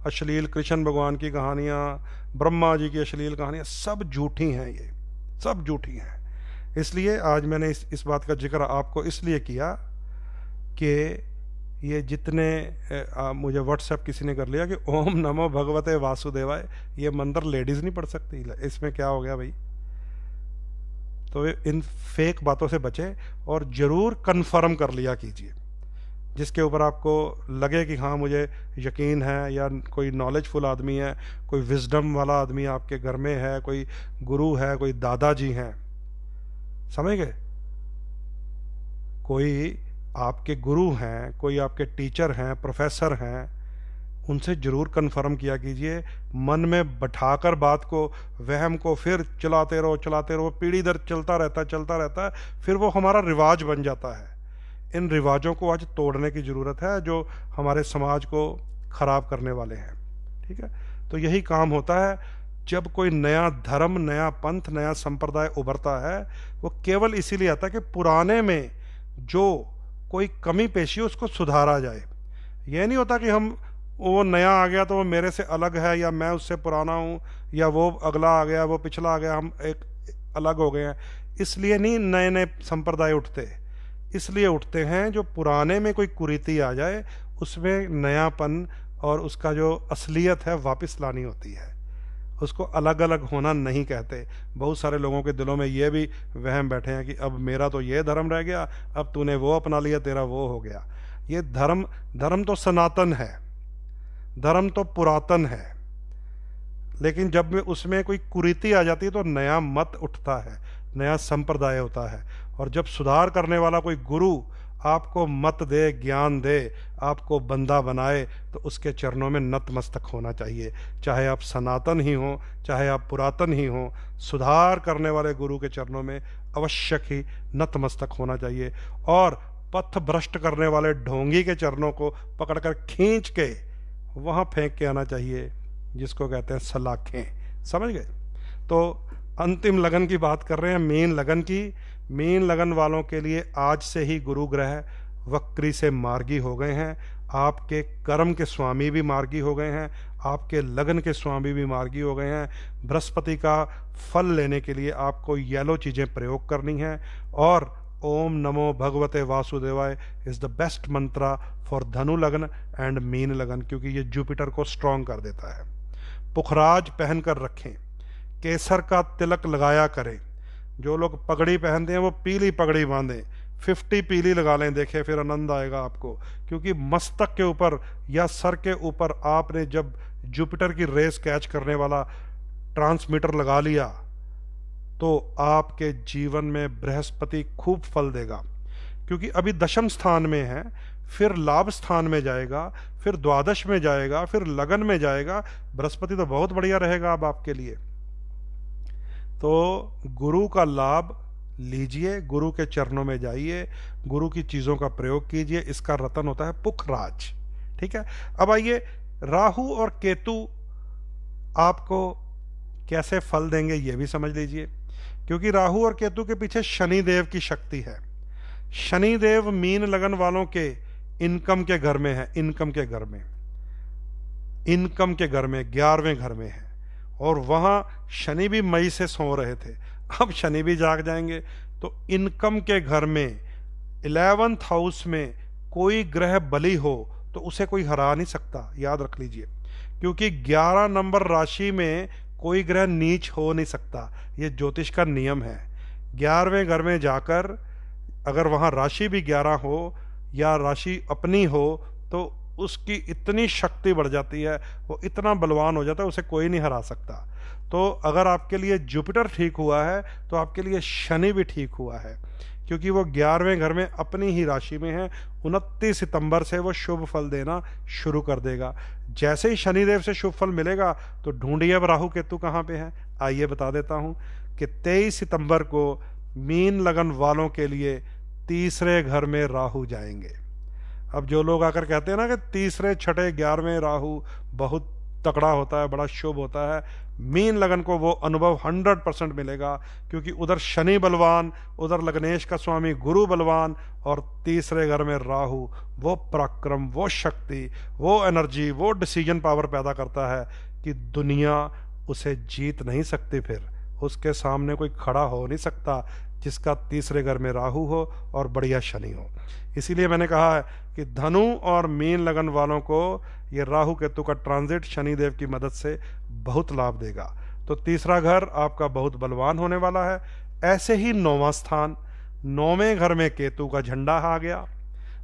अश्लील कृष्ण भगवान की कहानियाँ, ब्रह्मा जी की अश्लील कहानियाँ, सब झूठी हैं, ये सब झूठी हैं। इसलिए आज मैंने इस बात का जिक्र आपको इसलिए किया कि ये जितने मुझे व्हाट्सएप किसी ने कर लिया कि ओम नमो भगवते वासुदेवाय, ये मंत्र लेडीज़ नहीं पढ़ सकती, इसमें क्या हो गया भाई। तो इन फेक बातों से बचे और ज़रूर कन्फर्म कर लिया कीजिए। जिसके ऊपर आपको लगे कि हाँ मुझे यकीन है, या कोई नॉलेजफुल आदमी है, कोई विजडम वाला आदमी आपके घर में है, कोई गुरु है, कोई दादाजी हैं, समझ गए? कोई आपके गुरु हैं, कोई आपके टीचर हैं, प्रोफेसर हैं, उनसे ज़रूर कन्फर्म किया कीजिए। मन में बैठाकर बात को, वहम को फिर चलाते रहो, पीढ़ी दर चलता रहता है, फिर वो हमारा रिवाज बन जाता है। इन रिवाजों को आज तोड़ने की ज़रूरत है जो हमारे समाज को ख़राब करने वाले हैं। ठीक है, तो यही काम होता है जब कोई नया धर्म, नया पंथ, नया संप्रदाय उभरता है। वो केवल इसीलिए आता है कि पुराने में जो कोई कमी पेशी उसको सुधारा जाए। यह नहीं होता कि हम वो नया आ गया तो वो मेरे से अलग है, या मैं उससे पुराना हूँ, या वो अगला आ गया, वो पिछला आ गया, हम अलग हो गए हैं। इसलिए नहीं नए नए संप्रदाय उठते, इसलिए उठते हैं जो पुराने में कोई कुरीति आ जाए उसमें नयापन और उसका जो असलियत है वापस लानी होती है। उसको अलग अलग होना नहीं कहते। बहुत सारे लोगों के दिलों में ये भी वहम बैठे हैं कि अब मेरा तो ये धर्म रह गया, अब तूने वो अपना लिया, तेरा वो हो गया। ये धर्म तो सनातन है, धर्म तो पुरातन है, लेकिन जब में उसमें कोई कुरीति आ जाती है तो नया मत उठता है, नया संप्रदाय होता है। और जब सुधार करने वाला कोई गुरु आपको मत दे, ज्ञान दे, आपको बंदा बनाए, तो उसके चरणों में नतमस्तक होना चाहिए। चाहे आप सनातन ही हो, चाहे आप पुरातन ही हो, सुधार करने वाले गुरु के चरणों में अवश्य ही नतमस्तक होना चाहिए। और पथ भ्रष्ट करने वाले ढोंगी के चरणों को पकड़कर खींच के वहाँ फेंक के आना चाहिए, जिसको कहते हैं सलाखें। समझ गए? तो अंतिम लगन की बात कर रहे हैं, मीन लगन की। मीन लगन वालों के लिए आज से ही गुरु ग्रह वक्री से मार्गी हो गए हैं। आपके कर्म के स्वामी भी मार्गी हो गए हैं, आपके लगन के स्वामी भी मार्गी हो गए हैं। बृहस्पति का फल लेने के लिए आपको येलो चीज़ें प्रयोग करनी हैं। और ओम नमो भगवते वासुदेवाय is the best Mantra for धनु लगन एंड मीन लगन, क्योंकि ये जुपिटर को स्ट्रॉन्ग कर देता है। पुखराज पहन कर रखें, केसर का तिलक लगाया करें। जो लोग पगड़ी पहनते हैं वो पीली पगड़ी बांधें, 50 पीली लगा लें, देखें फिर आनंद आएगा आपको। क्योंकि मस्तक के ऊपर या सर के ऊपर आपने जब जुपिटर की रेस कैच करने वाला ट्रांसमीटर लगा लिया तो आपके जीवन में बृहस्पति खूब फल देगा। क्योंकि अभी दशम स्थान में है, फिर लाभ स्थान में जाएगा, फिर द्वादश में जाएगा, फिर लगन में जाएगा। बृहस्पति तो बहुत बढ़िया रहेगा अब आपके लिए। तो गुरु का लाभ लीजिए, गुरु के चरणों में जाइए, गुरु की चीज़ों का प्रयोग कीजिए। इसका रतन होता है पुखराज। ठीक है, अब आइए राहु और केतु आपको कैसे फल देंगे ये भी समझ लीजिए। क्योंकि राहु और केतु के पीछे शनि देव की शक्ति है। शनि देव मीन लगन वालों के इनकम के घर में है, इनकम के घर में, इनकम के घर में 11वें घर में है। और वहाँ शनि भी मई से सो रहे थे, अब शनि भी जाग जाएंगे। तो इनकम के घर में 11th हाउस में कोई ग्रह बली हो तो उसे कोई हरा नहीं सकता, याद रख लीजिए। क्योंकि 11 नंबर राशि में कोई ग्रह नीच हो नहीं सकता, ये ज्योतिष का नियम है। 11वें घर में जाकर अगर वहाँ राशि भी 11 हो या राशि अपनी हो तो उसकी इतनी शक्ति बढ़ जाती है, वो इतना बलवान हो जाता है, उसे कोई नहीं हरा सकता। तो अगर आपके लिए जुपिटर ठीक हुआ है तो आपके लिए शनि भी ठीक हुआ है, क्योंकि वो 11वें घर में अपनी ही राशि में है। 29 सितंबर से वो शुभ फल देना शुरू कर देगा। जैसे ही शनिदेव से शुभ फल मिलेगा तो ढूंढिए अब राहु केतु कहाँ पे हैं। आइए बता देता हूँ कि 23 सितंबर को मीन लगन वालों के लिए तीसरे घर में राहु जाएंगे। अब जो लोग आकर कहते हैं ना कि तीसरे छठे 11वें राहु बहुत तकड़ा होता है, बड़ा शुभ होता है, मीन लगन को वो अनुभव 100% मिलेगा। क्योंकि उधर शनि बलवान, उधर लग्नेश का स्वामी गुरु बलवान, और तीसरे घर में राहु वो पराक्रम, वो शक्ति, वो एनर्जी, वो डिसीजन पावर पैदा करता है कि दुनिया उसे जीत नहीं सकती, फिर उसके सामने कोई खड़ा हो नहीं सकता जिसका तीसरे घर में राहु हो और बढ़िया शनि हो। इसीलिए मैंने कहा है कि धनु और मीन लगन वालों को ये राहु केतु का ट्रांजिट शनिदेव की मदद से बहुत लाभ देगा। तो तीसरा घर आपका बहुत बलवान होने वाला है। ऐसे ही 9वां स्थान, 9वें घर में केतु का झंडा आ गया।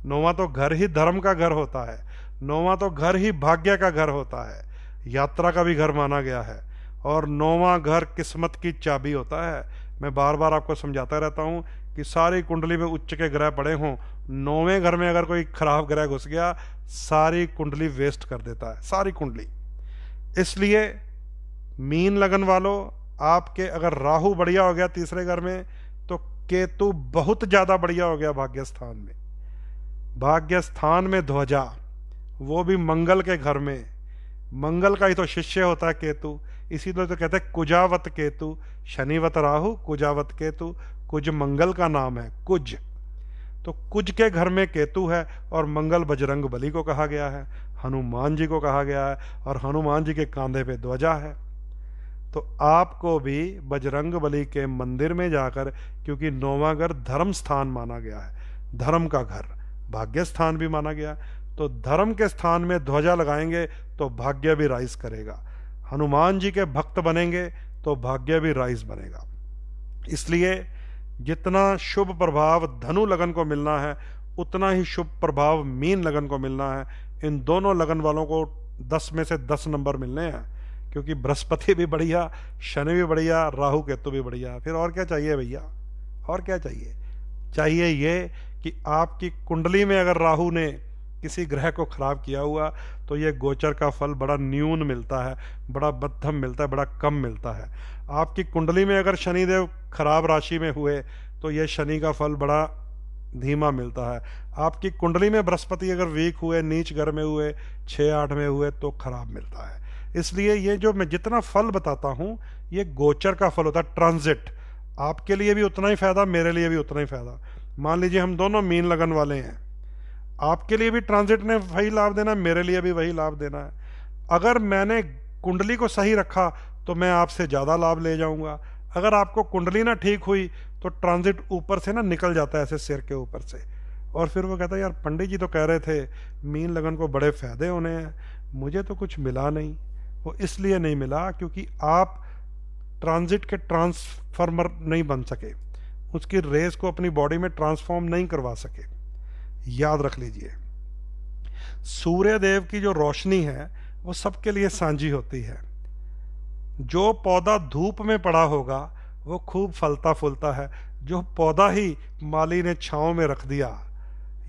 9वां तो घर ही धर्म का घर होता है, 9वां तो घर ही भाग्य का घर होता है, यात्रा का भी घर माना गया है। और 9वां घर किस्मत की चाबी होता है। मैं बार बार आपको समझाता रहता हूँ कि सारी कुंडली में उच्च के ग्रह पड़े हों, 9वें घर में अगर कोई खराब ग्रह घुस गया सारी कुंडली वेस्ट कर देता है, सारी कुंडली। इसलिए मीन लगन वालों, आपके अगर राहु बढ़िया हो गया तीसरे घर में तो केतु बहुत ज़्यादा बढ़िया हो गया भाग्य स्थान में। भाग्य स्थान में ध्वजा, वो भी मंगल के घर में। मंगल का ही तो शिष्य होता है केतु, इसीलिए तो कहते हैं कुजावत केतु, शनिवत राहु कुजावत केतु। कुज मंगल का नाम है, कुज। तो कुज के घर में केतु है और मंगल बजरंग बली को कहा गया है, हनुमान जी को कहा गया है, और हनुमान जी के कांधे पे ध्वजा है। तो आपको भी बजरंगबली के मंदिर में जाकर, क्योंकि नौवां घर धर्म स्थान माना गया है, धर्म का घर, भाग्य स्थान भी माना गया, तो धर्म के स्थान में ध्वजा लगाएंगे तो भाग्य भी राइज करेगा। हनुमान जी के भक्त बनेंगे तो भाग्य भी राइज बनेगा। इसलिए जितना शुभ प्रभाव धनु लगन को मिलना है, उतना ही शुभ प्रभाव मीन लगन को मिलना है। इन दोनों लगन वालों को 10 में से 10 नंबर मिलने हैं, क्योंकि बृहस्पति भी बढ़िया, शनि भी बढ़िया, राहु केतु भी बढ़िया। फिर और क्या चाहिए भैया, और क्या चाहिए? चाहिए ये कि आपकी कुंडली में अगर राहु ने किसी ग्रह को खराब किया हुआ तो ये गोचर का फल बड़ा न्यून मिलता है, बड़ा मध्यम मिलता है, बड़ा कम मिलता है। आपकी कुंडली में अगर शनिदेव खराब राशि में हुए तो ये शनि का फल बड़ा धीमा मिलता है। आपकी कुंडली में बृहस्पति अगर वीक हुए, नीच घर में हुए, 6-8 में हुए तो खराब मिलता है। इसलिए ये जो मैं जितना फल बताता हूँ ये गोचर का फल होता है, ट्रांजिट। आपके लिए भी उतना ही फायदा, मेरे लिए भी उतना ही फायदा। मान लीजिए हम दोनों मीन लगन वाले हैं, आपके लिए भी ट्रांजिट ने वही लाभ देना है, मेरे लिए भी वही लाभ देना है। अगर मैंने कुंडली को सही रखा तो मैं आपसे ज़्यादा लाभ ले जाऊंगा। अगर आपको कुंडली ना ठीक हुई तो ट्रांजिट ऊपर से ना निकल जाता है, ऐसे सिर के ऊपर से, और फिर वो कहता है यार पंडित जी तो कह रहे थे मीन लगन को बड़े फायदे होने हैं, मुझे तो कुछ मिला नहीं। वो इसलिए नहीं मिला क्योंकि आप ट्रांजिट के ट्रांसफार्मर नहीं बन सके, उसकी रेस को अपनी बॉडी में ट्रांसफॉर्म नहीं करवा सके। याद रख लीजिए, सूर्य देव की जो रोशनी है वो सबके लिए सांझी होती है। जो पौधा धूप में पड़ा होगा वो खूब फलता फूलता है, जो पौधा ही माली ने छांव में रख दिया,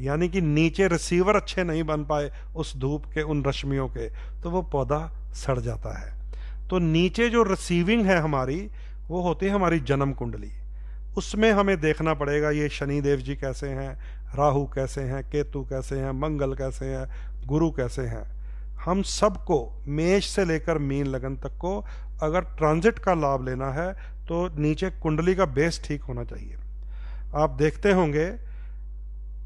यानी कि नीचे रिसीवर अच्छे नहीं बन पाए उस धूप के, उन रश्मियों के, तो वो पौधा सड़ जाता है। तो नीचे जो रिसीविंग है हमारी, वो होती है हमारी जन्म कुंडली। उसमें हमें देखना पड़ेगा ये शनिदेव जी कैसे हैं, राहु कैसे हैं, केतु कैसे हैं, मंगल कैसे हैं, गुरु कैसे हैं। हम सबको मेष से लेकर मीन लगन तक को अगर ट्रांजिट का लाभ लेना है तो नीचे कुंडली का बेस ठीक होना चाहिए। आप देखते होंगे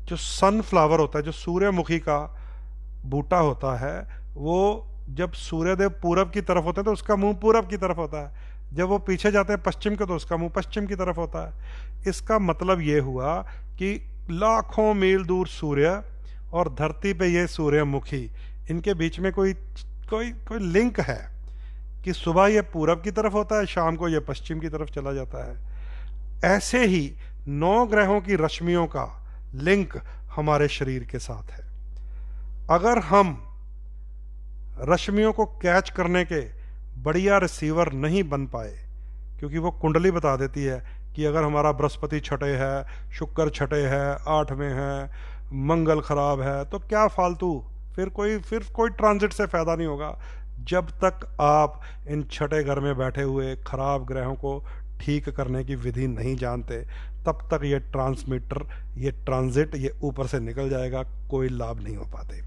जो सनफ्लावर होता है, जो सूर्यमुखी का बूटा होता है, वो जब सूर्यदेव पूरब की तरफ होते हैं तो उसका मुंह पूरब की तरफ होता है, जब वो पीछे जाते हैं पश्चिम के तो उसका मुंह पश्चिम की तरफ होता है। इसका मतलब ये हुआ कि लाखों मील दूर सूर्य और धरती पे ये सूर्यमुखी, इनके बीच में कोई कोई कोई लिंक है कि सुबह ये पूरब की तरफ होता है, शाम को ये पश्चिम की तरफ चला जाता है। ऐसे ही 9 ग्रहों की रश्मियों का लिंक हमारे शरीर के साथ है। अगर हम रश्मियों को कैच करने के बढ़िया रिसीवर नहीं बन पाए, क्योंकि वो कुंडली बता देती है कि अगर हमारा बृहस्पति छठे है, शुक्र छठे है, 8 में है, मंगल खराब है, तो क्या फालतू, फिर कोई ट्रांजिट से फायदा नहीं होगा। जब तक आप इन छठे घर में बैठे हुए खराब ग्रहों को ठीक करने की विधि नहीं जानते, तब तक ये ट्रांसमीटर, ये ट्रांजिट, ये ऊपर से निकल जाएगा, कोई लाभ नहीं हो पाते।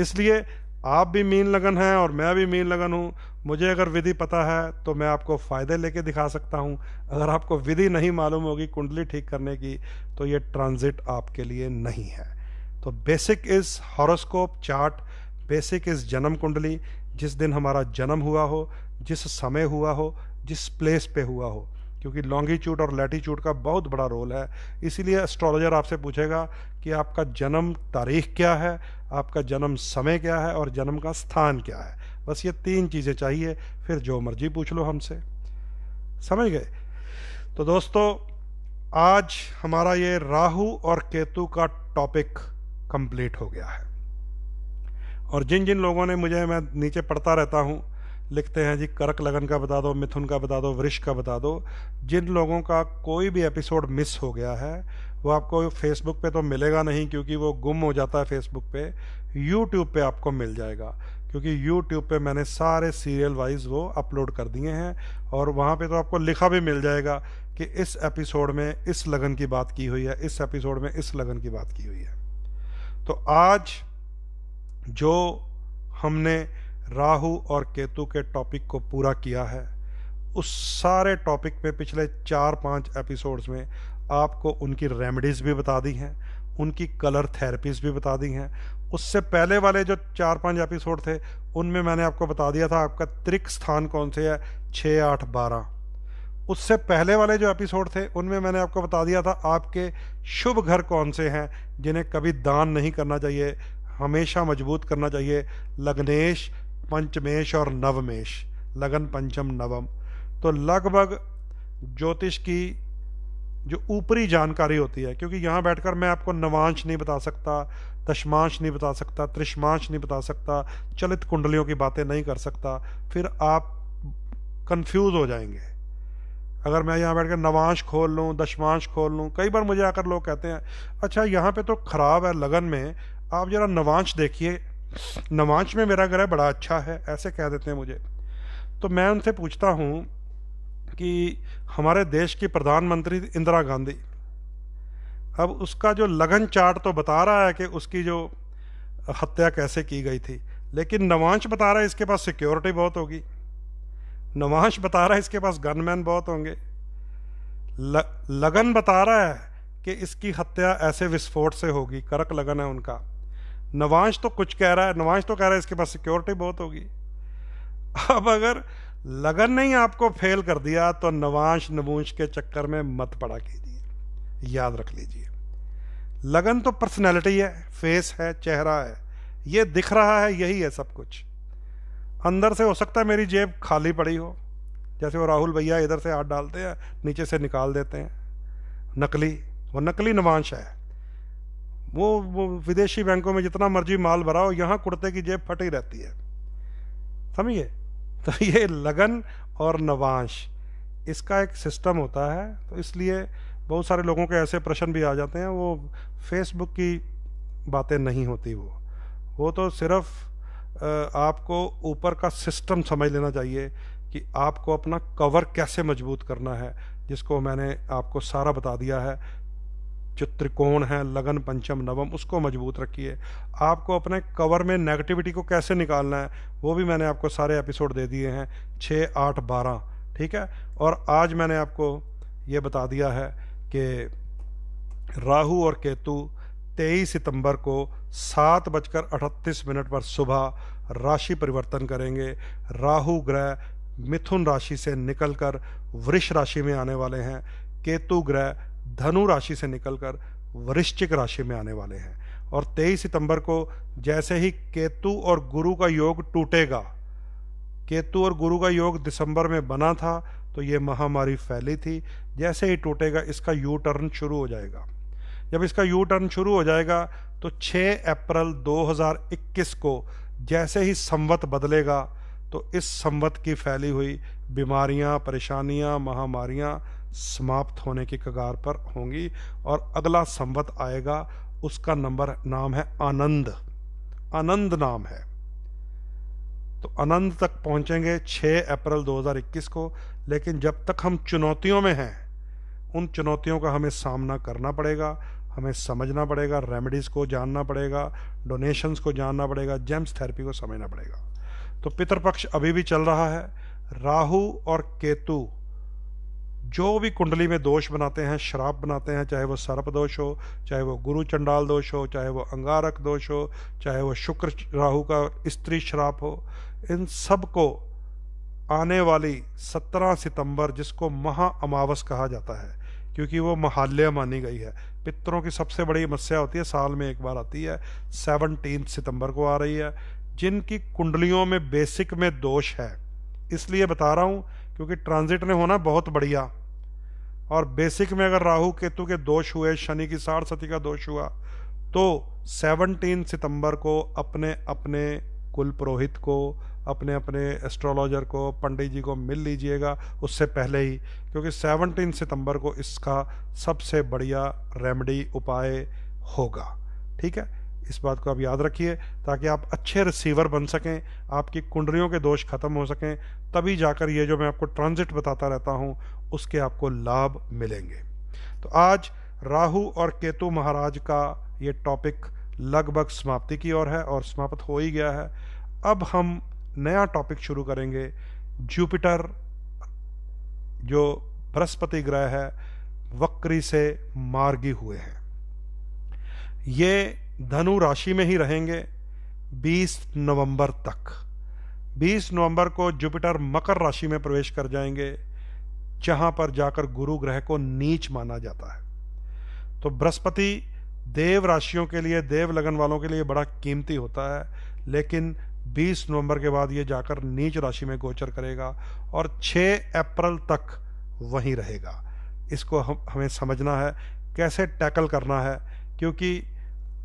इसलिए आप भी मीन लगन हैं और मैं भी मीन लगन हूँ। मुझे अगर विधि पता है तो मैं आपको फ़ायदे लेके दिखा सकता हूँ। अगर आपको विधि नहीं मालूम होगी कुंडली ठीक करने की तो ये ट्रांजिट आपके लिए नहीं है। तो basic is horoscope chart, basic is जन्म कुंडली, जिस दिन हमारा जन्म हुआ हो, जिस समय हुआ हो, जिस प्लेस पे हुआ हो, क्योंकि लॉन्गिट्यूड और लैटिट्यूड का बहुत बड़ा रोल है। इसीलिए एस्ट्रोलॉजर आपसे पूछेगा कि आपका जन्म तारीख क्या है, आपका जन्म समय क्या है और जन्म का स्थान क्या है। बस ये 3 चीज़ें चाहिए, फिर जो मर्जी पूछ लो हमसे। समझ गए? तो दोस्तों, आज हमारा ये राहु और केतु का टॉपिक कंप्लीट हो गया है। और जिन जिन लोगों ने मुझे, मैं नीचे पढ़ता रहता हूँ, लिखते हैं जी कर्क लगन का बता दो, मिथुन का बता दो, वृष का बता दो। जिन लोगों का कोई भी एपिसोड मिस हो गया है वो आपको फेसबुक पे तो मिलेगा नहीं, क्योंकि वो गुम हो जाता है फेसबुक पे। यूट्यूब पे आपको मिल जाएगा, क्योंकि यूट्यूब पे मैंने सारे सीरियल वाइज वो अपलोड कर दिए हैं, और वहाँ पे तो आपको लिखा भी मिल जाएगा कि इस एपिसोड में इस लगन की बात की हुई है, इस एपिसोड में इस लगन की बात की हुई है। तो आज जो हमने राहु और केतु के टॉपिक को पूरा किया है, उस सारे टॉपिक पे पिछले 4-5 एपिसोड्स में आपको उनकी रेमेडीज़ भी बता दी हैं, उनकी कलर थेरेपीज भी बता दी हैं। उससे पहले वाले जो 4-5 एपिसोड थे उनमें मैंने आपको बता दिया था आपका त्रिक स्थान कौन से है, 6, 8, 12। उससे पहले वाले जो एपिसोड थे उनमें मैंने आपको बता दिया था आपके शुभ घर कौन से हैं जिन्हें कभी दान नहीं करना चाहिए, हमेशा मजबूत करना चाहिए। लग्नेश, पंचमेश और नवमेश, लगन, पंचम, नवम। तो लगभग ज्योतिष की जो ऊपरी जानकारी होती है, क्योंकि यहाँ बैठकर मैं आपको नवांश नहीं बता सकता, दशमांश नहीं बता सकता, त्रिशमांश नहीं बता सकता, चलित कुंडलियों की बातें नहीं कर सकता, फिर आप कंफ्यूज हो जाएंगे। अगर मैं यहाँ बैठकर नवांश खोल लूँ, दशमांश खोल लूँ, कई बार मुझे आकर लोग कहते हैं अच्छा यहाँ पे तो खराब है लगन में, आप जरा नवांश देखिए, नवांश में मेरा ग्रह बड़ा अच्छा है, ऐसे कह देते हैं मुझे। तो मैं उनसे पूछता हूँ कि हमारे देश की प्रधानमंत्री इंदिरा गांधी, अब उसका जो लगन चार्ट तो बता रहा है कि उसकी जो हत्या कैसे की गई थी, लेकिन नवांश बता रहा है इसके पास सिक्योरिटी बहुत होगी, नवांश बता रहा है इसके पास गनमैन बहुत होंगे, लगन बता रहा है कि इसकी हत्या ऐसे विस्फोट से होगी, करक लगन है उनका। नवांश तो कुछ कह रहा है, नवांश तो कह रहा है इसके पास सिक्योरिटी बहुत होगी। अब अगर लगन ने ही आपको फेल कर दिया तो नवांश नवूंश के चक्कर में मत पड़ा कीजिए, याद रख लीजिए। लगन तो पर्सनैलिटी है, फेस है, चेहरा है, ये दिख रहा है, यही है सब कुछ। अंदर से हो सकता है मेरी जेब खाली पड़ी हो, जैसे वो राहुल भैया इधर से हाथ डालते हैं नीचे से निकाल देते हैं, नकली, वो नकली नवांश है। वो विदेशी बैंकों में जितना मर्जी माल भरा हो, यहाँ कुर्ते की जेब फटी रहती है, समझिए। तो ये लगन और नवांश, इसका एक सिस्टम होता है। तो इसलिए बहुत सारे लोगों के ऐसे प्रश्न भी आ जाते हैं, वो फेसबुक की बातें नहीं होती, वो तो सिर्फ आपको ऊपर का सिस्टम समझ लेना चाहिए कि आपको अपना कवर कैसे मजबूत करना है, जिसको मैंने आपको सारा बता दिया है। जो त्रिकोण है लगन, पंचम, नवम, उसको मजबूत रखिए। आपको अपने कवर में नेगेटिविटी को कैसे निकालना है वो भी मैंने आपको सारे एपिसोड दे दिए हैं, 6, 8, 12, ठीक है। और आज मैंने आपको ये बता दिया है कि राहु और केतु 23 सितंबर को 7:38 पर सुबह राशि परिवर्तन करेंगे। राहु ग्रह मिथुन राशि से निकलकर वृष राशि में आने वाले हैं, केतु ग्रह धनु राशि से निकलकर वृश्चिक राशि में आने वाले हैं। और 23 सितंबर को जैसे ही केतु और गुरु का योग टूटेगा, केतु और गुरु का योग दिसंबर में बना था तो ये महामारी फैली थी, जैसे ही टूटेगा इसका यू टर्न शुरू हो जाएगा। जब इसका यू टर्न शुरू हो जाएगा तो 6 अप्रैल 2021 को जैसे ही संवत बदलेगा तो इस संवत की फैली हुई बीमारियां, परेशानियां, महामारियां समाप्त होने की कगार पर होंगी और अगला संवत आएगा, उसका नाम है आनंद, आनंद नाम है। तो आनंद तक पहुंचेंगे 6 अप्रैल 2021 को। लेकिन जब तक हम चुनौतियों में हैं, उन चुनौतियों का हमें सामना करना पड़ेगा, हमें समझना पड़ेगा, रेमेडीज़ को जानना पड़ेगा, डोनेशंस को जानना पड़ेगा, जेम्स थेरेपी को समझना पड़ेगा। तो पितृपक्ष अभी भी चल रहा है। राहु और केतु जो भी कुंडली में दोष बनाते हैं, श्राप बनाते हैं, चाहे वो सर्प दोष हो, चाहे वो गुरु चंडाल दोष हो, चाहे वो अंगारक दोष हो, चाहे वो शुक्र राहु का स्त्री श्राप हो, इन सब को आने वाली 17 सितंबर, जिसको महा अमावस कहा जाता है क्योंकि वो महाल्य मानी गई है, पितरों की सबसे बड़ी मस्या होती है, साल में एक बार आती है, 17 सितंबर को आ रही है। जिनकी कुंडलियों में बेसिक में दोष है, इसलिए बता रहा हूँ क्योंकि ट्रांजिट ने होना बहुत बढ़िया, और बेसिक में अगर राहु केतु के दोष हुए, शनि की 60 सती का दोष हुआ, तो 17 सितंबर को अपने अपने कुल पुरोहित को, अपने अपने एस्ट्रोलॉजर को, पंडित जी को मिल लीजिएगा उससे पहले ही, क्योंकि 17 सितंबर को इसका सबसे बढ़िया रेमेडी उपाय होगा, ठीक है। इस बात को आप याद रखिए ताकि आप अच्छे रिसीवर बन सकें, आपकी कुंडलियों के दोष खत्म हो सकें, तभी जाकर ये जो मैं आपको ट्रांजिट बताता रहता हूँ उसके आपको लाभ मिलेंगे। तो आज राहु और केतु महाराज का ये टॉपिक लगभग समाप्ति की ओर है और समाप्त हो ही गया है। अब हम नया टॉपिक शुरू करेंगे। जुपिटर जो बृहस्पति ग्रह है, वक्री से मार्गी हुए हैं। ये धनु राशि में ही रहेंगे 20 नवंबर तक। 20 नवंबर को जुपिटर मकर राशि में प्रवेश कर जाएंगे, जहां पर जाकर गुरु ग्रह को नीच माना जाता है। तो बृहस्पति देव राशियों के लिए, देव लगन वालों के लिए बड़ा कीमती होता है, लेकिन 20 नवंबर के बाद ये जाकर नीच राशि में गोचर करेगा और 6 अप्रैल तक वहीं रहेगा। इसको हमें समझना है, कैसे टैकल करना है, क्योंकि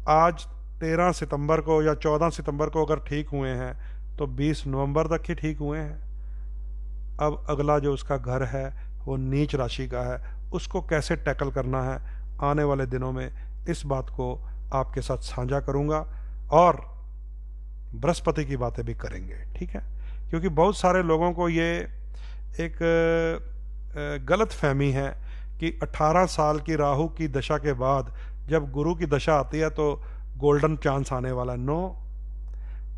आज 13 सितंबर को या 14 सितंबर को अगर ठीक हुए हैं तो 20 नवंबर तक ही ठीक हुए हैं। अब अगला जो उसका घर है वो नीच राशि का है, उसको कैसे टैकल करना है आने वाले दिनों में, इस बात को आपके साथ साझा करूंगा और बृहस्पति की बातें भी करेंगे, ठीक है। क्योंकि बहुत सारे लोगों को ये एक गलत फहमी है कि 18 साल की राहु की दशा के बाद जब गुरु की दशा आती है तो गोल्डन चांस आने वाला। नो,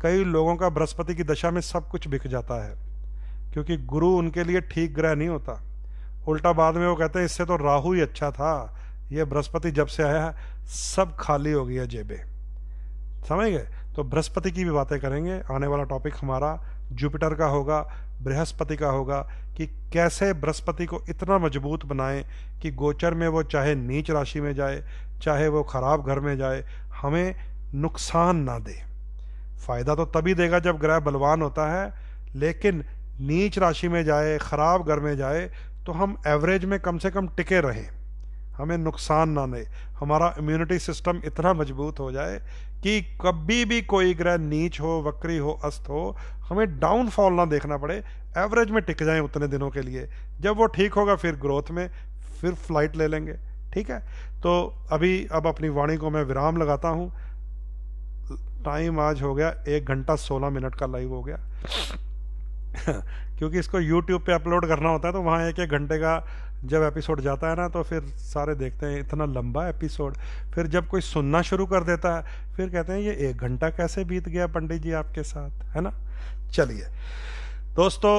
कई लोगों का बृहस्पति की दशा में सब कुछ बिक जाता है, क्योंकि गुरु उनके लिए ठीक ग्रह नहीं होता। उल्टा बाद में वो कहते हैं इससे तो राहु ही अच्छा था, ये बृहस्पति जब से आया है सब खाली हो गया जेबें। समझ गए? तो बृहस्पति की भी बातें करेंगे। आने वाला टॉपिक हमारा जुपिटर का होगा, बृहस्पति का होगा, कि कैसे बृहस्पति को इतना मजबूत बनाएं कि गोचर में वो चाहे नीच राशि में जाए, चाहे वो खराब घर में जाए, हमें नुकसान ना दे। फायदा तो तभी देगा जब ग्रह बलवान होता है, लेकिन नीच राशि में जाए, खराब घर में जाए, तो हम एवरेज में कम से कम टिके रहें, हमें नुकसान ना दे। हमारा इम्यूनिटी सिस्टम इतना मजबूत हो जाए कि कभी भी कोई ग्रह नीच हो, वक्री हो, अस्त हो, हमें डाउनफॉल ना देखना पड़े, एवरेज में टिक जाएं उतने दिनों के लिए। जब वो ठीक होगा फिर ग्रोथ में, फिर फ्लाइट ले लेंगे, ठीक है। तो अब अपनी वाणी को मैं विराम लगाता हूँ। टाइम आज हो गया 1 घंटा 16 मिनट का लाइव हो गया क्योंकि इसको YouTube पे अपलोड करना होता है, तो वहाँ 1-1 घंटे का जब एपिसोड जाता है ना, तो फिर सारे देखते हैं इतना लंबा एपिसोड। फिर जब कोई सुनना शुरू कर देता है फिर कहते हैं ये 1 घंटा कैसे बीत गया पंडित जी आपके साथ, है ना। चलिए दोस्तों,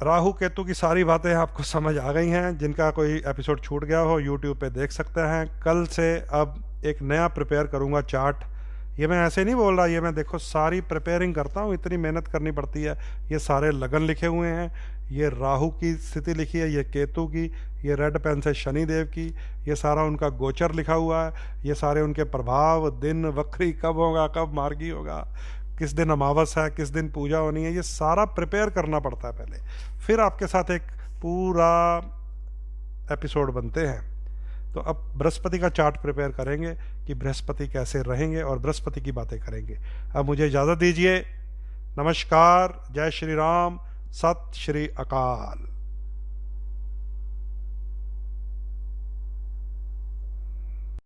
राहु केतु की सारी बातें आपको समझ आ गई हैं। जिनका कोई एपिसोड छूट गया हो YouTube पे देख सकते हैं। कल से अब एक नया प्रिपेयर करूँगा चार्ट। ये मैं ऐसे नहीं बोल रहा, ये मैं देखो सारी प्रिपेयरिंग करता हूँ, इतनी मेहनत करनी पड़ती है। ये सारे लगन लिखे हुए हैं, ये राहु की स्थिति लिखी है, ये केतु की, ये रेड पेन से शनि देव की, ये सारा उनका गोचर लिखा हुआ है, ये सारे उनके प्रभाव, दिन वक्री कब होगा, कब मार्गी होगा, किस दिन अमावस है, किस दिन पूजा होनी है, ये सारा प्रिपेयर करना पड़ता है पहले, फिर आपके साथ एक पूरा एपिसोड बनते हैं। तो अब बृहस्पति का चार्ट प्रिपेयर करेंगे कि बृहस्पति कैसे रहेंगे और बृहस्पति की बातें करेंगे। अब मुझे इजाज़त दीजिए। नमस्कार, जय श्री राम, सत श्री अकाल।